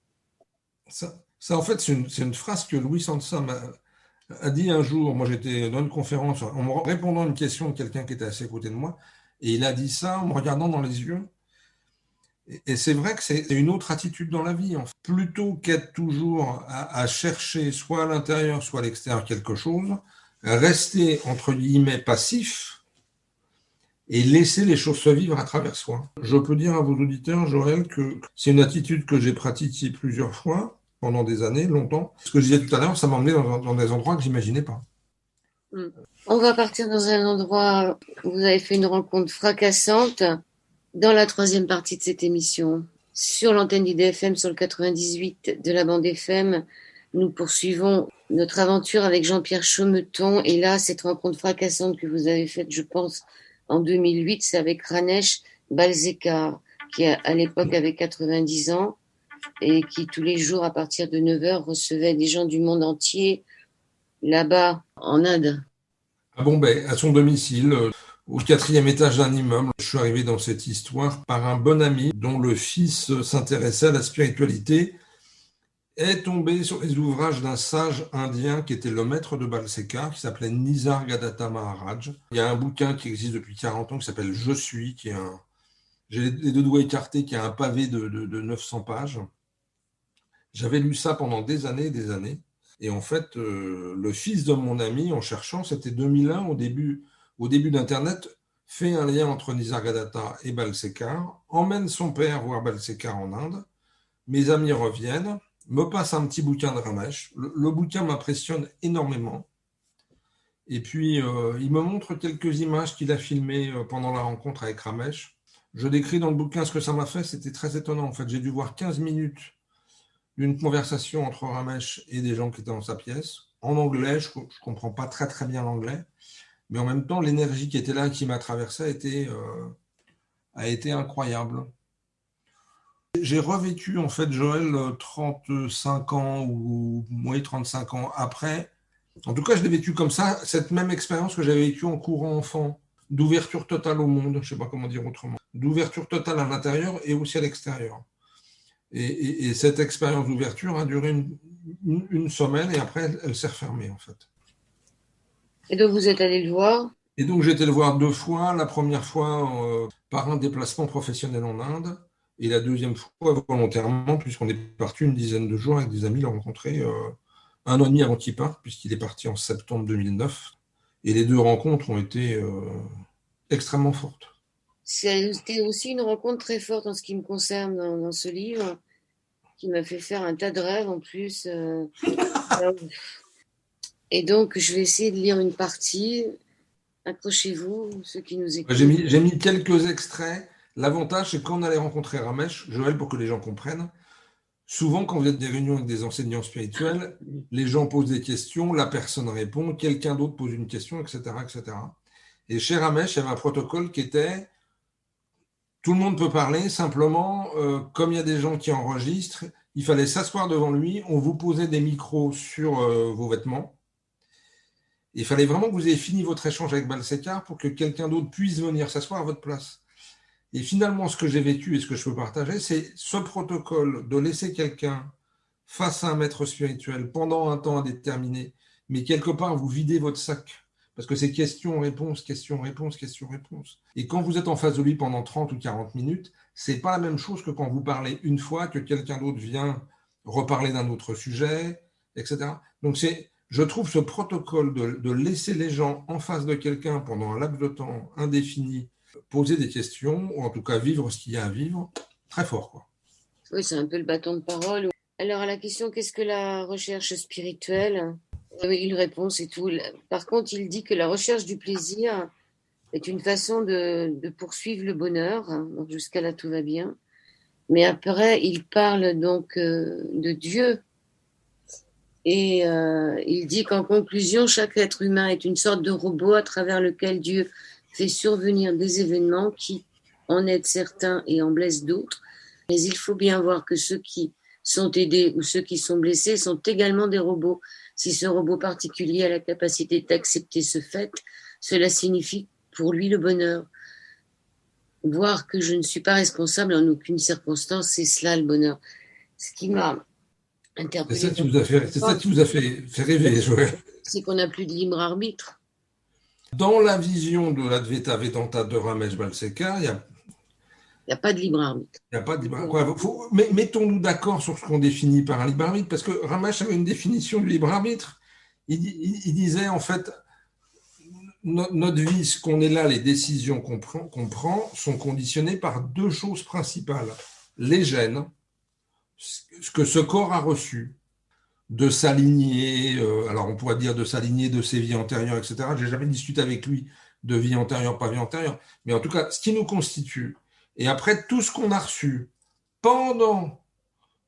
Speaker 2: Ça en fait, c'est une phrase que Louis Sansa a dit un jour. Moi, j'étais dans une conférence en me répondant à une question de quelqu'un qui était assis à côté de moi, et il a dit ça en me regardant dans les yeux. Et c'est vrai que c'est une autre attitude dans la vie. En fait. Plutôt qu'être toujours à chercher soit à l'intérieur, soit à l'extérieur quelque chose, rester, entre guillemets, passif et laisser les choses se vivre à travers soi. Je peux dire à vos auditeurs, Joël, que c'est une attitude que j'ai pratiquée plusieurs fois, pendant des années, longtemps. Ce que je disais tout à l'heure, ça m'a emmené dans des endroits que j'imaginais pas.
Speaker 1: On va partir dans un endroit où vous avez fait une rencontre fracassante dans la 3e partie de cette émission. Sur l'antenne d'IDFM, sur le 98 de la bande FM, nous poursuivons notre aventure avec Jean-Pierre Chaumeton. Et là, cette rencontre fracassante que vous avez faite, je pense, en 2008, c'est avec Ranesh Balsekar, qui à l'époque avait 90 ans et qui tous les jours, à partir de 9h, recevait des gens du monde entier là-bas, en Inde.
Speaker 2: À Bombay, à son domicile, au 4e étage d'un immeuble. Je suis arrivé dans cette histoire par un bon ami dont le fils s'intéressait à la spiritualité, est tombé sur les ouvrages d'un sage indien qui était le maître de Balsekar, qui s'appelait Nisargadatta Maharaj. Il y a un bouquin qui existe depuis 40 ans qui s'appelle Je suis, qui est j'ai les 2 doigts écartés, qui a un pavé de 900 pages. J'avais lu ça pendant des années et des années. Et en fait, le fils de mon ami, en cherchant, c'était 2001, au début d'Internet, fait un lien entre Nisargadatta et Balsekar, emmène son père voir Balsekar en Inde. Mes amis reviennent, me passe un petit bouquin de Ramesh. Le bouquin m'impressionne énormément. Et puis, il me montre quelques images qu'il a filmées pendant la rencontre avec Ramesh. Je décris dans le bouquin ce que ça m'a fait. C'était très étonnant. En fait, j'ai dû voir 15 minutes d'une conversation entre Ramesh et des gens qui étaient dans sa pièce. En anglais, je ne comprends pas très très bien l'anglais. Mais en même temps, l'énergie qui était là, qui m'a traversé, a été incroyable. J'ai revécu, en fait, Joël, 35 ans ou moins 35 ans après. En tout cas, je l'ai vécu comme ça, cette même expérience que j'avais vécue en courant enfant, d'ouverture totale au monde, je ne sais pas comment dire autrement, d'ouverture totale à l'intérieur et aussi à l'extérieur. Et cette expérience d'ouverture a duré une semaine et après, elle s'est refermée, en fait.
Speaker 1: Et donc, vous êtes allé le voir?
Speaker 2: Et donc, j'ai été le voir 2 fois. La première fois par un déplacement professionnel en Inde et la deuxième fois volontairement, puisqu'on est parti une dizaine de jours avec des amis le rencontrer 1 an et demi avant qu'il parte, puisqu'il est parti en septembre 2009. Et les 2 rencontres ont été extrêmement fortes.
Speaker 1: C'était aussi une rencontre très forte en ce qui me concerne dans ce livre, qui m'a fait faire un tas de rêves en plus. Et donc, je vais essayer de lire une partie. Accrochez-vous, ceux qui nous écoutent.
Speaker 2: J'ai mis quelques extraits. L'avantage, c'est que quand on allait rencontrer Ramesh, Joël, pour que les gens comprennent, souvent, quand vous êtes des réunions avec des enseignants spirituels, les gens posent des questions, la personne répond, quelqu'un d'autre pose une question, etc., etc. Et chez Ramesh, il y avait un protocole qui était tout le monde peut parler, simplement, comme il y a des gens qui enregistrent, il fallait s'asseoir devant lui, on vous posait des micros sur vos vêtements. Il fallait vraiment que vous ayez fini votre échange avec Balsekar pour que quelqu'un d'autre puisse venir s'asseoir à votre place. Et finalement, ce que j'ai vécu et ce que je peux partager, c'est ce protocole de laisser quelqu'un face à un maître spirituel pendant un temps indéterminé, mais quelque part, vous videz votre sac. Parce que c'est question-réponse, question-réponse, question-réponse. Et quand vous êtes en face de lui pendant 30 ou 40 minutes, c'est pas la même chose que quand vous parlez une fois, que quelqu'un d'autre vient reparler d'un autre sujet, etc. Donc je trouve ce protocole de laisser les gens en face de quelqu'un pendant un laps de temps indéfini, poser des questions, ou en tout cas vivre ce qu'il y a à vivre, très fort, quoi.
Speaker 1: Oui, c'est un peu le bâton de parole. Alors, à la question, qu'est-ce que la recherche spirituelle? Il répond, c'est tout. Par contre, il dit que la recherche du plaisir est une façon de poursuivre le bonheur. Donc, jusqu'à là, tout va bien. Mais après, il parle donc de Dieu. Et il dit qu'en conclusion, chaque être humain est une sorte de robot à travers lequel Dieu fait survenir des événements qui en aident certains et en blessent d'autres. Mais il faut bien voir que ceux qui sont aidés ou ceux qui sont blessés sont également des robots. Si ce robot particulier a la capacité d'accepter ce fait, cela signifie pour lui le bonheur. Voir que je ne suis pas responsable en aucune circonstance, c'est cela le bonheur. Ce qui m'a interpellé.
Speaker 2: C'est ça qui vous a fait rêver, Joël.
Speaker 1: C'est qu'on n'a plus de libre arbitre.
Speaker 2: Dans la vision de l'Advaita Vedanta de Ramesh Balsekar, il
Speaker 1: n'y a pas de libre arbitre.
Speaker 2: Il n'y a pas de libre arbitre. Mettons-nous d'accord sur ce qu'on définit par un libre arbitre, parce que Ramesh avait une définition du libre arbitre. Il disait, en fait, notre vie, ce qu'on est là, les décisions qu'on prend, sont conditionnées par 2 choses principales. Les gènes, ce que ce corps a reçu, de s'aligner, alors on pourrait dire de s'aligner de ses vies antérieures, etc. Je n'ai jamais discuté avec lui de vie antérieure, pas vie antérieure, mais en tout cas, ce qui nous constitue, et après tout ce qu'on a reçu pendant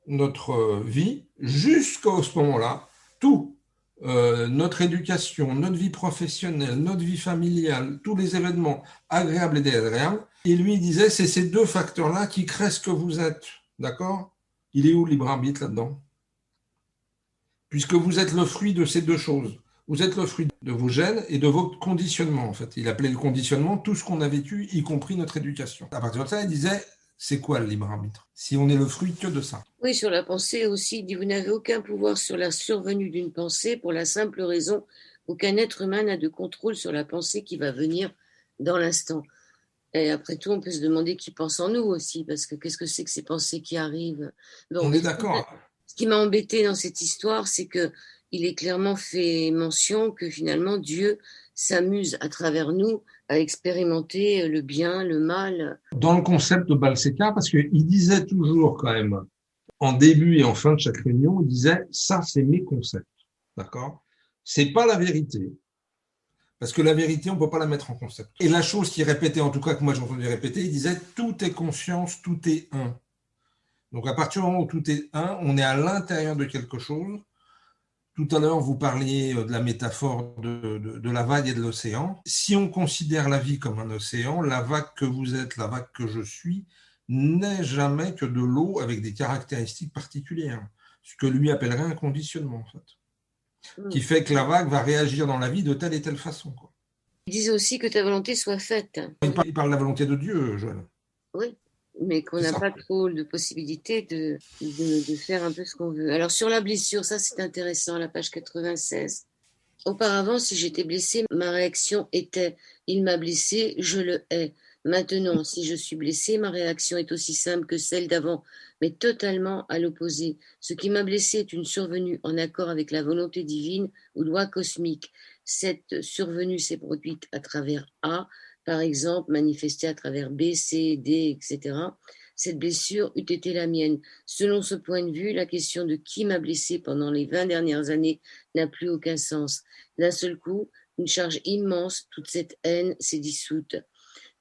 Speaker 2: notre vie, jusqu'à ce moment-là, tout, notre éducation, notre vie professionnelle, notre vie familiale, tous les événements agréables et désagréables, et lui il disait, c'est ces 2 facteurs-là qui créent ce que vous êtes, d'accord? Il est où le libre arbitre là-dedans? Puisque vous êtes le fruit de ces 2 choses. Vous êtes le fruit de vos gènes et de votre conditionnement, en fait. Il appelait le conditionnement tout ce qu'on a vécu, y compris notre éducation. À partir de ça, il disait, c'est quoi le libre arbitre? Si on est le fruit que de ça.
Speaker 1: Oui, sur la pensée aussi, il dit, vous n'avez aucun pouvoir sur la survenue d'une pensée pour la simple raison qu'aucun être humain n'a de contrôle sur la pensée qui va venir dans l'instant. Et après tout, on peut se demander qui pense en nous aussi, parce que qu'est-ce que c'est que ces pensées qui arrivent?
Speaker 2: On est d'accord.
Speaker 1: Ce qui m'a embêté dans cette histoire, c'est que il est clairement fait mention que finalement Dieu s'amuse à travers nous à expérimenter le bien, le mal.
Speaker 2: Dans le concept de Balsekar, parce qu'il disait toujours quand même, en début et en fin de chaque réunion, il disait, ça, c'est mes concepts. D'accord? C'est pas la vérité. Parce que la vérité, on ne peut pas la mettre en concept. Et la chose qu'il répétait, en tout cas que moi j'ai entendu répéter, il disait, tout est conscience, tout est un. Donc à partir du moment où tout est un, on est à l'intérieur de quelque chose. Tout à l'heure, vous parliez de la métaphore de la vague et de l'océan. Si on considère la vie comme un océan, la vague que vous êtes, la vague que je suis, n'est jamais que de l'eau avec des caractéristiques particulières. Ce que lui appellerait un conditionnement, en fait. Qui fait que la vague va réagir dans la vie de telle et telle façon, quoi.
Speaker 1: Il disait aussi que ta volonté soit faite.
Speaker 2: Il parle de la volonté de Dieu, Joël.
Speaker 1: Oui, mais qu'on n'a pas trop de possibilité de faire un peu ce qu'on veut. Alors sur la blessure, ça c'est intéressant, la page 96. Auparavant, si j'étais blessée, ma réaction était « il m'a blessé, je le hais ». Maintenant, si je suis blessée, ma réaction est aussi simple que celle d'avant, mais totalement à l'opposé. Ce qui m'a blessé est une survenue en accord avec la volonté divine ou loi cosmique. Cette survenue s'est produite à travers A, par exemple, manifestée à travers B, C, D, etc. Cette blessure eût été la mienne. Selon ce point de vue, la question de qui m'a blessé pendant les 20 dernières années n'a plus aucun sens. D'un seul coup, une charge immense, toute cette haine s'est dissoute.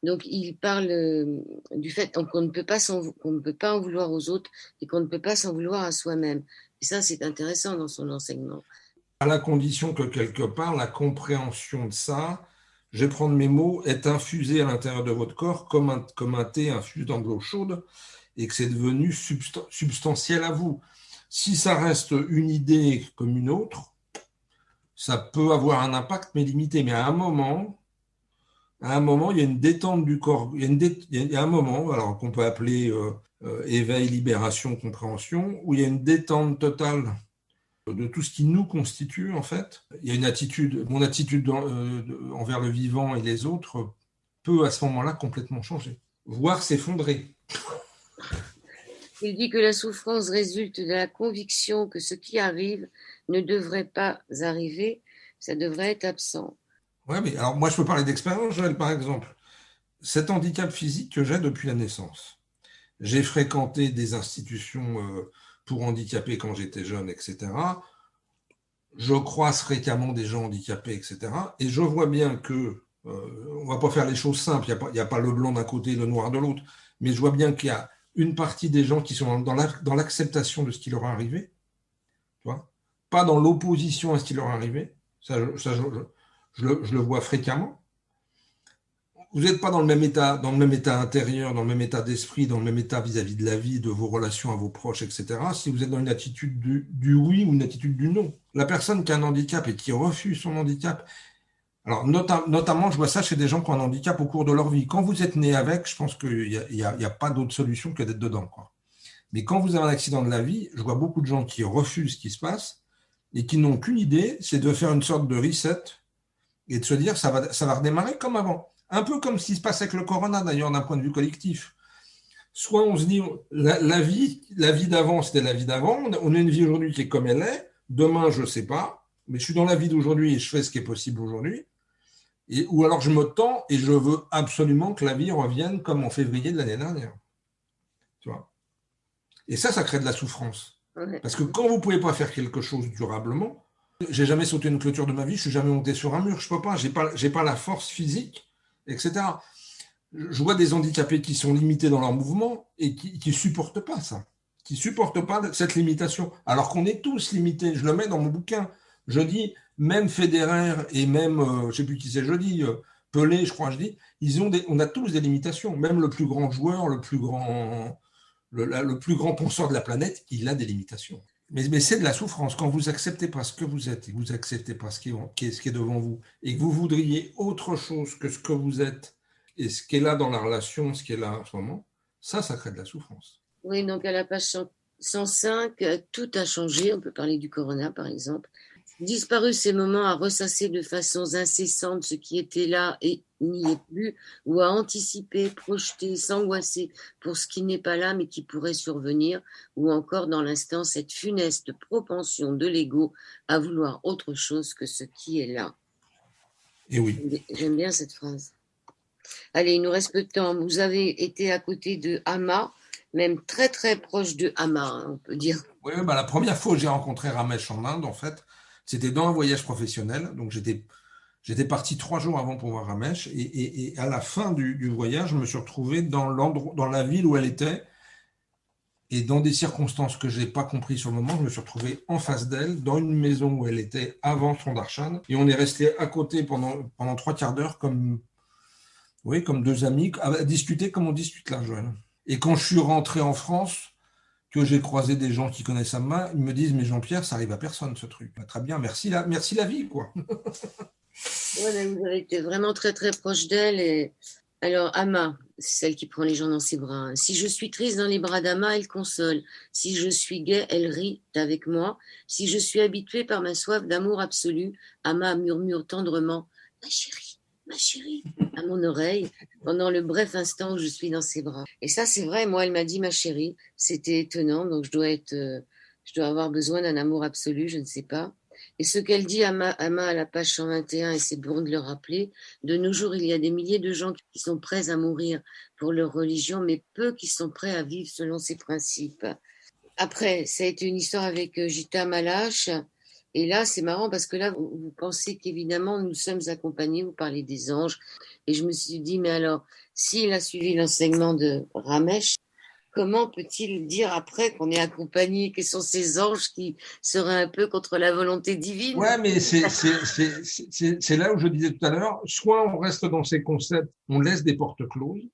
Speaker 1: Donc, il parle du fait qu'on ne peut pas en vouloir aux autres et qu'on ne peut pas s'en vouloir à soi-même. Et ça, c'est intéressant dans son enseignement.
Speaker 2: À la condition que quelque part, la compréhension de ça, je vais prendre mes mots, est infusée à l'intérieur de votre corps comme un thé infusé dans de l'eau chaude et que c'est devenu substantiel à vous. Si ça reste une idée comme une autre, ça peut avoir un impact, mais limité. Mais à un moment, il y a une détente du corps. Il y a un moment, alors qu'on peut appeler éveil, libération, compréhension, où il y a une détente totale de tout ce qui nous constitue, en fait. Il y a une attitude, mon attitude envers le vivant et les autres peut à ce moment-là complètement changer, voire s'effondrer.
Speaker 1: Il dit que la souffrance résulte de la conviction que ce qui arrive ne devrait pas arriver, ça devrait être absent.
Speaker 2: Ouais, mais alors moi je peux parler d'expérience, Joël, par exemple. Cet handicap physique que j'ai depuis la naissance. J'ai fréquenté des institutions pour handicapés quand j'étais jeune, etc. Je croise fréquemment des gens handicapés, etc. Et je vois bien que, on va pas faire les choses simples, il n'y a pas le blanc d'un côté et le noir de l'autre, mais je vois bien qu'il y a une partie des gens qui sont dans l'acceptation de ce qui leur est arrivé, tu vois, pas dans l'opposition à ce qui leur est arrivé. Je le vois fréquemment. Vous n'êtes pas dans le même état intérieur, dans le même état d'esprit, dans le même état vis-à-vis de la vie, de vos relations à vos proches, etc., si vous êtes dans une attitude du oui ou une attitude du non. La personne qui a un handicap et qui refuse son handicap, alors notamment, je vois ça chez des gens qui ont un handicap au cours de leur vie. Quand vous êtes né avec, je pense qu'il n'y a pas d'autre solution que d'être dedans, quoi. Mais quand vous avez un accident de la vie, je vois beaucoup de gens qui refusent ce qui se passe et qui n'ont qu'une idée, c'est de faire une sorte de reset et de se dire ça va redémarrer comme avant. Un peu comme ce qui se passe avec le corona, d'ailleurs, d'un point de vue collectif. Soit on se dit, la vie d'avant, c'était la vie d'avant, on a une vie aujourd'hui qui est comme elle est, demain, je ne sais pas, mais je suis dans la vie d'aujourd'hui et je fais ce qui est possible aujourd'hui, ou alors je me tends et je veux absolument que la vie revienne comme en février de l'année dernière. Tu vois. Et ça crée de la souffrance.
Speaker 1: Ouais.
Speaker 2: Parce que quand vous ne pouvez pas faire quelque chose durablement, j'ai jamais sauté une clôture de ma vie, je suis jamais monté sur un mur, je peux pas, j'ai pas la force physique, etc. Je vois des handicapés qui sont limités dans leur mouvement et qui supportent pas ça, qui supportent pas cette limitation, alors qu'on est tous limités. Je le mets dans mon bouquin. Je dis, même Federer et même, je sais plus qui c'est, je dis, Pelé, je crois, je dis, on a tous des limitations. Même le plus grand joueur, le plus grand penseur de la planète, il a des limitations. Mais c'est de la souffrance. Quand vous acceptez pas ce que vous êtes et que vous acceptez pas ce qui est devant vous et que vous voudriez autre chose que ce que vous êtes et ce qui est là dans la relation, ce qui est là en ce moment, ça crée de la souffrance.
Speaker 1: Oui, donc à la page 105, tout a changé. On peut parler du corona, par exemple. Disparu ces moments à ressasser de façons incessantes ce qui était là et n'y est plus, ou à anticiper, projeter, s'angoisser pour ce qui n'est pas là mais qui pourrait survenir, ou encore dans l'instant cette funeste propension de l'ego à vouloir autre chose que ce qui est là.
Speaker 2: Et oui.
Speaker 1: J'aime bien cette phrase. Allez, il nous reste peu de temps. Vous avez été à côté de Hama, même très très proche de Hama, hein, on peut dire.
Speaker 2: Oui, bah, la première fois que j'ai rencontré Ramesh en Inde, en fait, c'était dans un voyage professionnel. Donc, j'étais parti 3 jours avant pour voir Ramesh. Et à la fin du voyage, je me suis retrouvé dans la ville où elle était. Et dans des circonstances que je n'ai pas compris sur le moment, je me suis retrouvé en face d'elle, dans une maison où elle était avant son darshan. Et on est resté à côté pendant 3 quarts d'heure, comme deux amis, à discuter comme on discute là, Joël. Et quand je suis rentré en France, que j'ai croisé des gens qui connaissent Amma, ils me disent, mais Jean-Pierre, ça arrive à personne ce truc. Bah, très bien, merci la vie, quoi.
Speaker 1: Ouais, vous avez été vraiment très très proche d'elle. Et alors, Ama, c'est celle qui prend les gens dans ses bras, hein. Si je suis triste dans les bras d'Ama, elle console. Si je suis gai, elle rit avec moi. Si je suis habituée par ma soif d'amour absolu, Ama murmure tendrement ma chérie, à mon oreille, pendant le bref instant où je suis dans ses bras. Et ça, c'est vrai, moi, elle m'a dit ma chérie. C'était étonnant, donc je dois avoir besoin d'un amour absolu, je ne sais pas. Et ce qu'elle dit à la page 121, et c'est bon de le rappeler, de nos jours, il y a des milliers de gens qui sont prêts à mourir pour leur religion, mais peu qui sont prêts à vivre selon ses principes. Après, ça a été une histoire avec Gita Malache. Et là, c'est marrant parce que là, vous pensez qu'évidemment, nous sommes accompagnés, vous parlez des anges. Et je me suis dit, mais alors, s'il a suivi l'enseignement de Ramesh, comment peut-il dire après qu'on est accompagné, quels sont ces anges qui seraient un peu contre la volonté divine?
Speaker 2: Ouais, mais c'est là où je disais tout à l'heure, soit on reste dans ces concepts, on laisse des portes closes,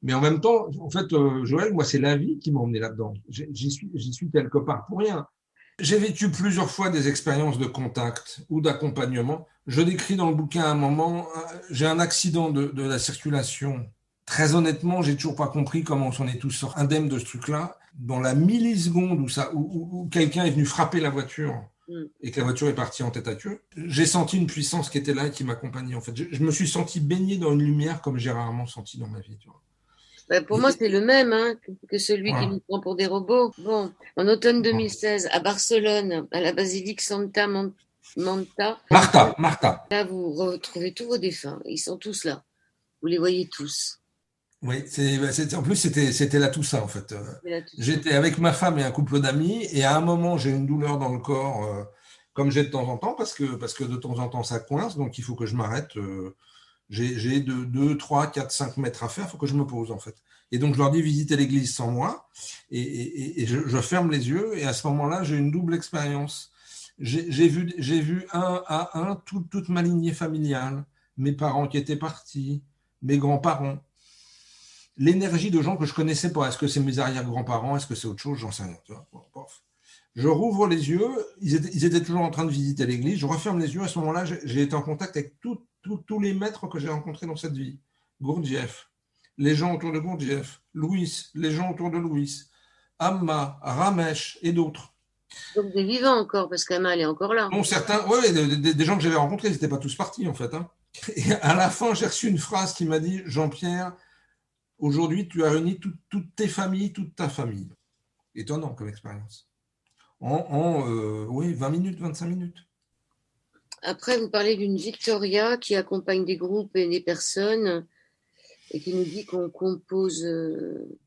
Speaker 2: mais en même temps, en fait, Joël, moi, c'est la vie qui m'a emmené là-dedans. J'y suis quelque part pour rien. J'ai vécu plusieurs fois des expériences de contact ou d'accompagnement. Je décris dans le bouquin un moment, j'ai un accident de la circulation. Très honnêtement, j'ai toujours pas compris comment on s'en est tous indemnes de ce truc-là. Dans la milliseconde où quelqu'un est venu frapper la voiture et que la voiture est partie en tête à queue, j'ai senti une puissance qui était là et qui m'accompagnait. En fait, je me suis senti baigné dans une lumière comme j'ai rarement senti dans ma vie. Tu vois.
Speaker 1: Pour moi, c'est le même hein, que celui qui
Speaker 2: Voilà.
Speaker 1: nous prend pour des robots. Bon, en automne 2016, à Barcelone, à la basilique Santa Manta,
Speaker 2: Martha.
Speaker 1: là, vous retrouvez tous vos défunts. Ils sont tous là. Vous les voyez tous.
Speaker 2: Oui, en plus, c'était là tout ça, en fait.
Speaker 1: Là, tout ça.
Speaker 2: J'étais avec ma femme et un couple d'amis, et à un moment, j'ai une douleur dans le corps, comme j'ai de temps en temps, parce que de temps en temps, ça coince, donc il faut que je m'arrête. J'ai 2, 3, 4, 5 mètres à faire, il faut que je me pose, en fait. Et donc, je leur dis visiter l'église sans moi, et je ferme les yeux, et à ce moment-là, j'ai une double expérience. J'ai vu un à un toute ma lignée familiale, mes parents qui étaient partis, mes grands-parents, l'énergie de gens que je connaissais pas. Est-ce que c'est mes arrière-grands-parents? Est-ce que c'est autre chose? J'en sais rien. Tu vois. Bon, je rouvre les yeux. Ils étaient toujours en train de visiter l'église. Je referme les yeux. À ce moment-là, j'ai été en contact avec tous les maîtres que j'ai rencontrés dans cette vie. Gurdjieff, les gens autour de Gurdjieff, Louis, les gens autour de Louis, Amma, Ramesh et d'autres.
Speaker 1: Donc des vivants encore, parce qu'Ama, elle est encore là.
Speaker 2: Dont certains, ouais, des gens que j'avais rencontrés, ils n'étaient pas tous partis en fait. Hein. Et à la fin, j'ai reçu une phrase qui m'a dit, Jean-Pierre, aujourd'hui, tu as réuni toutes tes familles, toute ta famille. Étonnant comme expérience. Oui, 20 minutes, 25 minutes.
Speaker 1: Après, vous parlez d'une Victoria qui accompagne des groupes et des personnes et qui nous dit qu'on compose.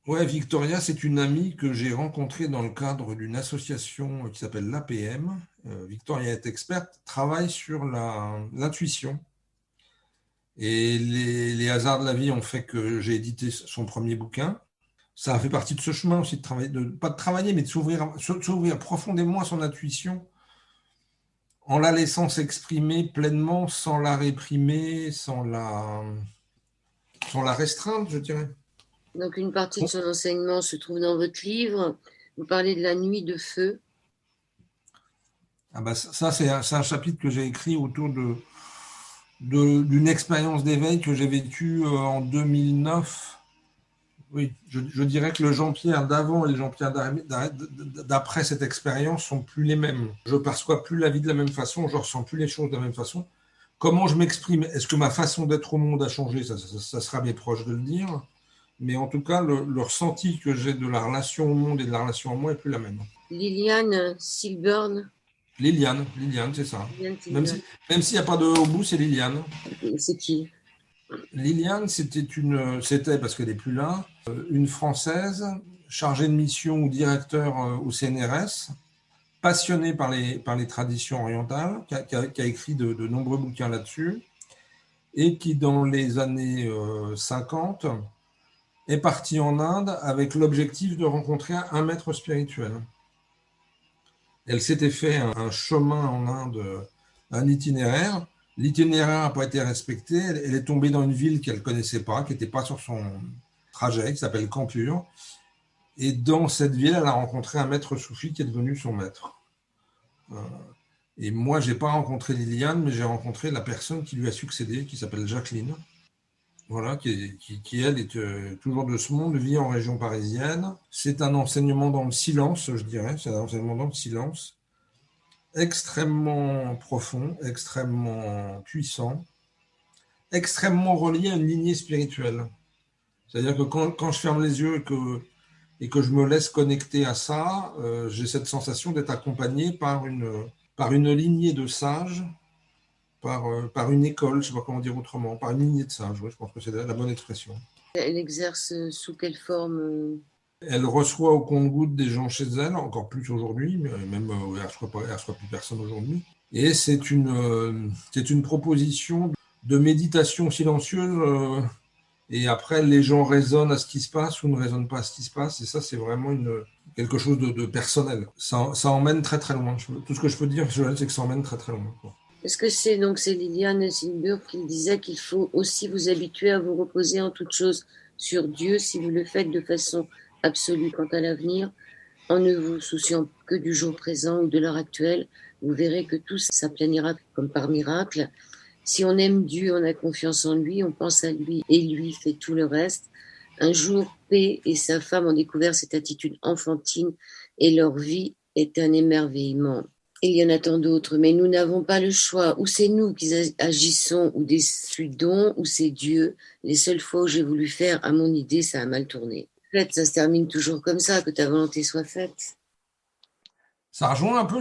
Speaker 2: Ouais, Victoria, c'est une amie que j'ai rencontrée dans le cadre d'une association qui s'appelle l'APM. Victoria est experte, travaille sur l'intuition. Et les hasards de la vie ont fait que j'ai édité son premier bouquin. Ça a fait partie de ce chemin aussi, pas de travailler, mais de s'ouvrir profondément à son intuition en la laissant s'exprimer pleinement, sans la réprimer, sans la restreindre, je dirais.
Speaker 1: Donc une partie de son enseignement se trouve dans votre livre. Vous parlez de la nuit de feu.
Speaker 2: Ah bah ça, c'est un chapitre que j'ai écrit autour d'une expérience d'éveil que j'ai vécue en 2009. Oui, je dirais que le Jean-Pierre d'avant et le Jean-Pierre d'après cette expérience sont plus les mêmes. Je ne perçois plus la vie de la même façon, je ne ressens plus les choses de la même façon. Comment je m'exprime? Est-ce que ma façon d'être au monde a changé? Ça sera mes proches de le dire. Mais en tout cas, le ressenti que j'ai de la relation au monde et de la relation à moi n'est plus la même.
Speaker 1: Liliane Silburn.
Speaker 2: Liliane, c'est ça. Même s'il n'y a pas de au bout, c'est Liliane.
Speaker 1: C'est qui?
Speaker 2: Liliane, c'était parce qu'elle n'est plus là, une Française chargé de mission ou directeur au CNRS, passionné par les traditions orientales, qui a écrit de nombreux bouquins là-dessus, et qui, dans les années 50, est parti en Inde avec l'objectif de rencontrer un maître spirituel. Elle s'était fait un chemin en Inde, un itinéraire. L'itinéraire n'a pas été respecté. Elle est tombée dans une ville qu'elle ne connaissait pas, qui n'était pas sur son trajet, qui s'appelle Kanpur. Et dans cette ville, elle a rencontré un maître soufi qui est devenu son maître. Et moi, je n'ai pas rencontré Liliane, mais j'ai rencontré la personne qui lui a succédé, qui s'appelle Jacqueline. Voilà, qui elle, est toujours de ce monde, vit en région parisienne. C'est un enseignement dans le silence, je dirais. C'est un enseignement dans le silence, extrêmement profond, extrêmement puissant, extrêmement relié à une lignée spirituelle. C'est-à-dire que quand je ferme les yeux et que je me laisse connecter à ça, j'ai cette sensation d'être accompagné par une lignée de sages, par une école, je ne sais pas comment dire autrement, par une lignée de sages, oui, je pense que c'est la bonne expression.
Speaker 1: Elle exerce sous quelle forme?
Speaker 2: Elle reçoit au compte-gouttes des gens chez elle, encore plus aujourd'hui, mais même elle ne reçoit plus personne aujourd'hui. Et c'est une proposition de méditation silencieuse. Et après, les gens raisonnent à ce qui se passe ou ne raisonnent pas à ce qui se passe. Et ça, c'est vraiment quelque chose de personnel. Ça emmène très très loin. Tout ce que je peux dire, Joël, c'est que ça emmène très très loin.
Speaker 1: Est-ce que c'est Liliane Silburg qui disait qu'il faut aussi vous habituer à vous reposer en toute chose sur Dieu si vous le faites de façon absolue quant à l'avenir, en ne vous souciant que du jour présent ou de l'heure actuelle, vous verrez que tout s'aplanira comme par miracle. Si on aime Dieu, on a confiance en lui, on pense à lui et lui fait tout le reste. Un jour, P et sa femme ont découvert cette attitude enfantine et leur vie est un émerveillement. Il y en a tant d'autres, mais nous n'avons pas le choix. Ou c'est nous qui agissons, ou décidons, ou c'est Dieu. Les seules fois où j'ai voulu faire à mon idée, ça a mal tourné. En fait, ça se termine toujours comme ça, que ta volonté soit faite.
Speaker 2: Ça rejoint un peu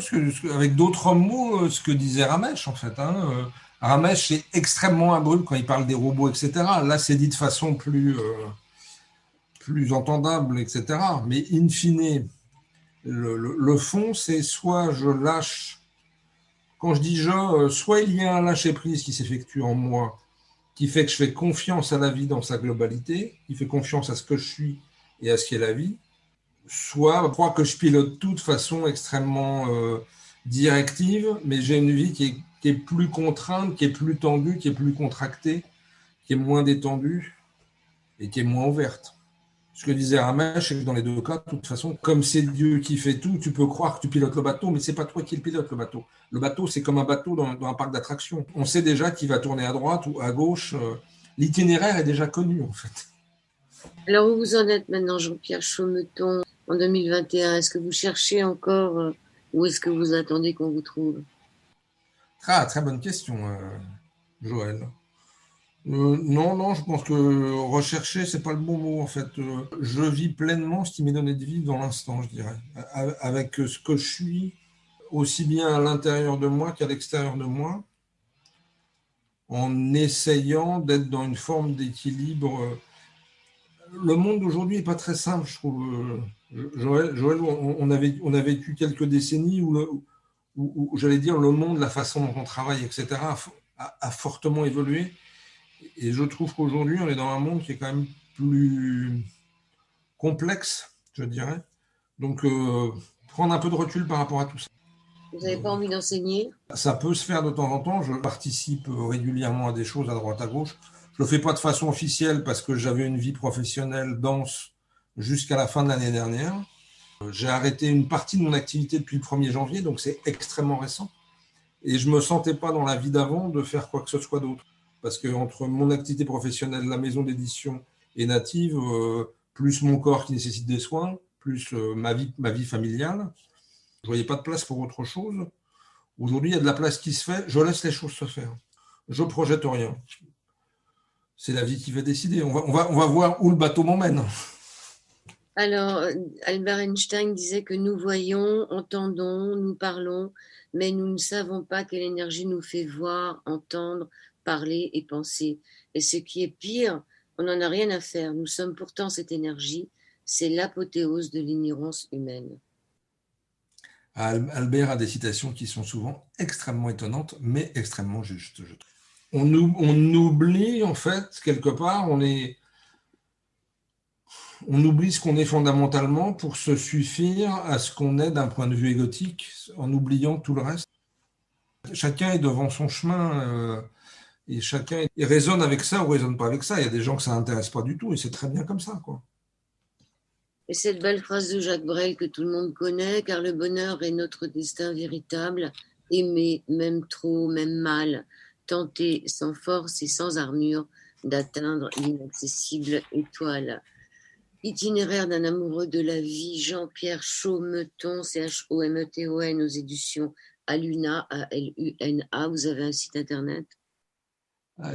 Speaker 2: avec d'autres mots ce que disait Ramesh, en fait. Ramesh est extrêmement abrupt quand il parle des robots, etc. Là, c'est dit de façon plus entendable, etc. Mais in fine, le fond, c'est soit je lâche. Quand je dis je, soit il y a un lâcher-prise qui s'effectue en moi, qui fait que je fais confiance à la vie dans sa globalité, qui fait confiance à ce que je suis et à ce qu'est la vie, soit je crois que je pilote tout de façon extrêmement directive, mais j'ai une vie qui est plus contrainte, qui est plus tendue, qui est plus contractée, qui est moins détendue et qui est moins ouverte. Ce que disait Ramesh, c'est que dans les deux cas, de toute façon, comme c'est Dieu qui fait tout, tu peux croire que tu pilotes le bateau, mais c'est pas toi qui le pilote, le bateau. Le bateau, c'est comme un bateau dans un parc d'attractions. On sait déjà qu'il va tourner à droite ou à gauche. L'itinéraire est déjà connu, en fait.
Speaker 1: Alors, où vous en êtes maintenant, Jean-Pierre Chaumeton, en 2021? Est-ce que vous cherchez encore ou est-ce que vous attendez qu'on vous trouve?
Speaker 2: Ah, très bonne question, Joël. Non, je pense que rechercher, c'est pas le bon mot en fait. Je vis pleinement ce qui m'est donné de vivre dans l'instant, je dirais, avec ce que je suis, aussi bien à l'intérieur de moi qu'à l'extérieur de moi, en essayant d'être dans une forme d'équilibre. Le monde d'aujourd'hui n'est pas très simple, je trouve. Joël, on a vécu quelques décennies où, j'allais dire, le monde, la façon dont on travaille, etc., a fortement évolué. Et je trouve qu'aujourd'hui, on est dans un monde qui est quand même plus complexe, je dirais. Donc, prendre un peu de recul par rapport à tout ça.
Speaker 1: Vous n'avez pas envie d'enseigner?
Speaker 2: Ça peut se faire de temps en temps. Je participe régulièrement à des choses à droite à gauche. Je le fais pas de façon officielle parce que j'avais une vie professionnelle dense jusqu'à la fin de l'année dernière. J'ai arrêté une partie de mon activité depuis le 1er janvier, donc c'est extrêmement récent. Et je me sentais pas dans la vie d'avant de faire quoi que ce soit d'autre. Parce que entre mon activité professionnelle, la maison d'édition et Native, plus mon corps qui nécessite des soins, plus ma vie familiale, je voyais pas de place pour autre chose. Aujourd'hui, il y a de la place qui se fait, je laisse les choses se faire. Je projette rien. C'est la vie qui va décider. On va voir où le bateau m'emmène.
Speaker 1: Alors, Albert Einstein disait que nous voyons, entendons, nous parlons, mais nous ne savons pas quelle énergie nous fait voir, entendre, parler et penser. Et ce qui est pire, on n'en a rien à faire. Nous sommes pourtant cette énergie. c'est l'apothéose de l'ignorance humaine.
Speaker 2: Albert a des citations qui sont souvent extrêmement étonnantes, mais extrêmement justes. On oublie, en fait, quelque part, on oublie ce qu'on est fondamentalement pour se suffire à ce qu'on est d'un point de vue égotique, en oubliant tout le reste. Chacun est devant son chemin et chacun raisonne avec ça ou raisonne pas avec ça. Il y a des gens que ça n'intéresse pas du tout et c'est très bien comme ça, quoi.
Speaker 1: Et cette belle phrase de Jacques Brel que tout le monde connaît, car le bonheur est notre destin véritable, aimer, même trop, même mal, tenter sans force et sans armure d'atteindre l'inaccessible étoile. Itinéraire d'un amoureux de la vie, Jean-Pierre Chaumeton, Chaumeton, aux éditions Aluna, A-L-U-N-A. Vous avez un site internet?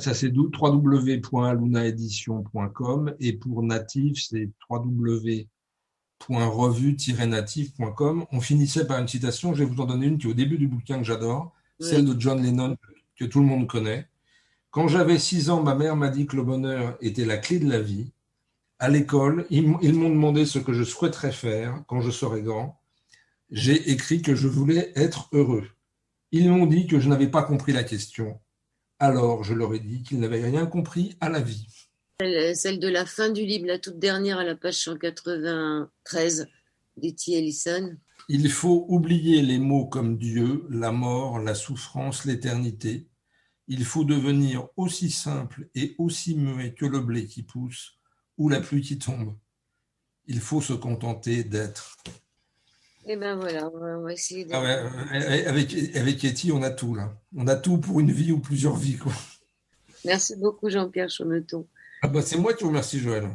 Speaker 2: Ça, c'est www.alunaedition.com et pour Natif, c'est www.revue-natif.com. On finissait par une citation, je vais vous en donner une qui est au début du bouquin que j'adore, oui. Celle de John Lennon, que tout le monde connaît. Quand j'avais 6 ans, ma mère m'a dit que le bonheur était la clé de la vie. À l'école, ils m'ont demandé ce que je souhaiterais faire quand je serais grand. J'ai écrit que je voulais être heureux. Ils m'ont dit que je n'avais pas compris la question. Alors, je leur ai dit qu'ils n'avaient rien compris à la vie.
Speaker 1: Celle de la fin du livre, la toute dernière à la page 193 d'Etty Ellison.
Speaker 2: Il faut oublier les mots comme Dieu, la mort, la souffrance, l'éternité. Il faut devenir aussi simple et aussi muet que le blé qui pousse ou la pluie qui tombe. Il faut se contenter d'être.
Speaker 1: Et ben voilà, on va essayer de...
Speaker 2: Avec Etty, on a tout là. On a tout pour une vie ou plusieurs vies, quoi.
Speaker 1: Merci beaucoup Jean-Pierre Chaumeton.
Speaker 2: C'est moi qui vous remercie, Joël.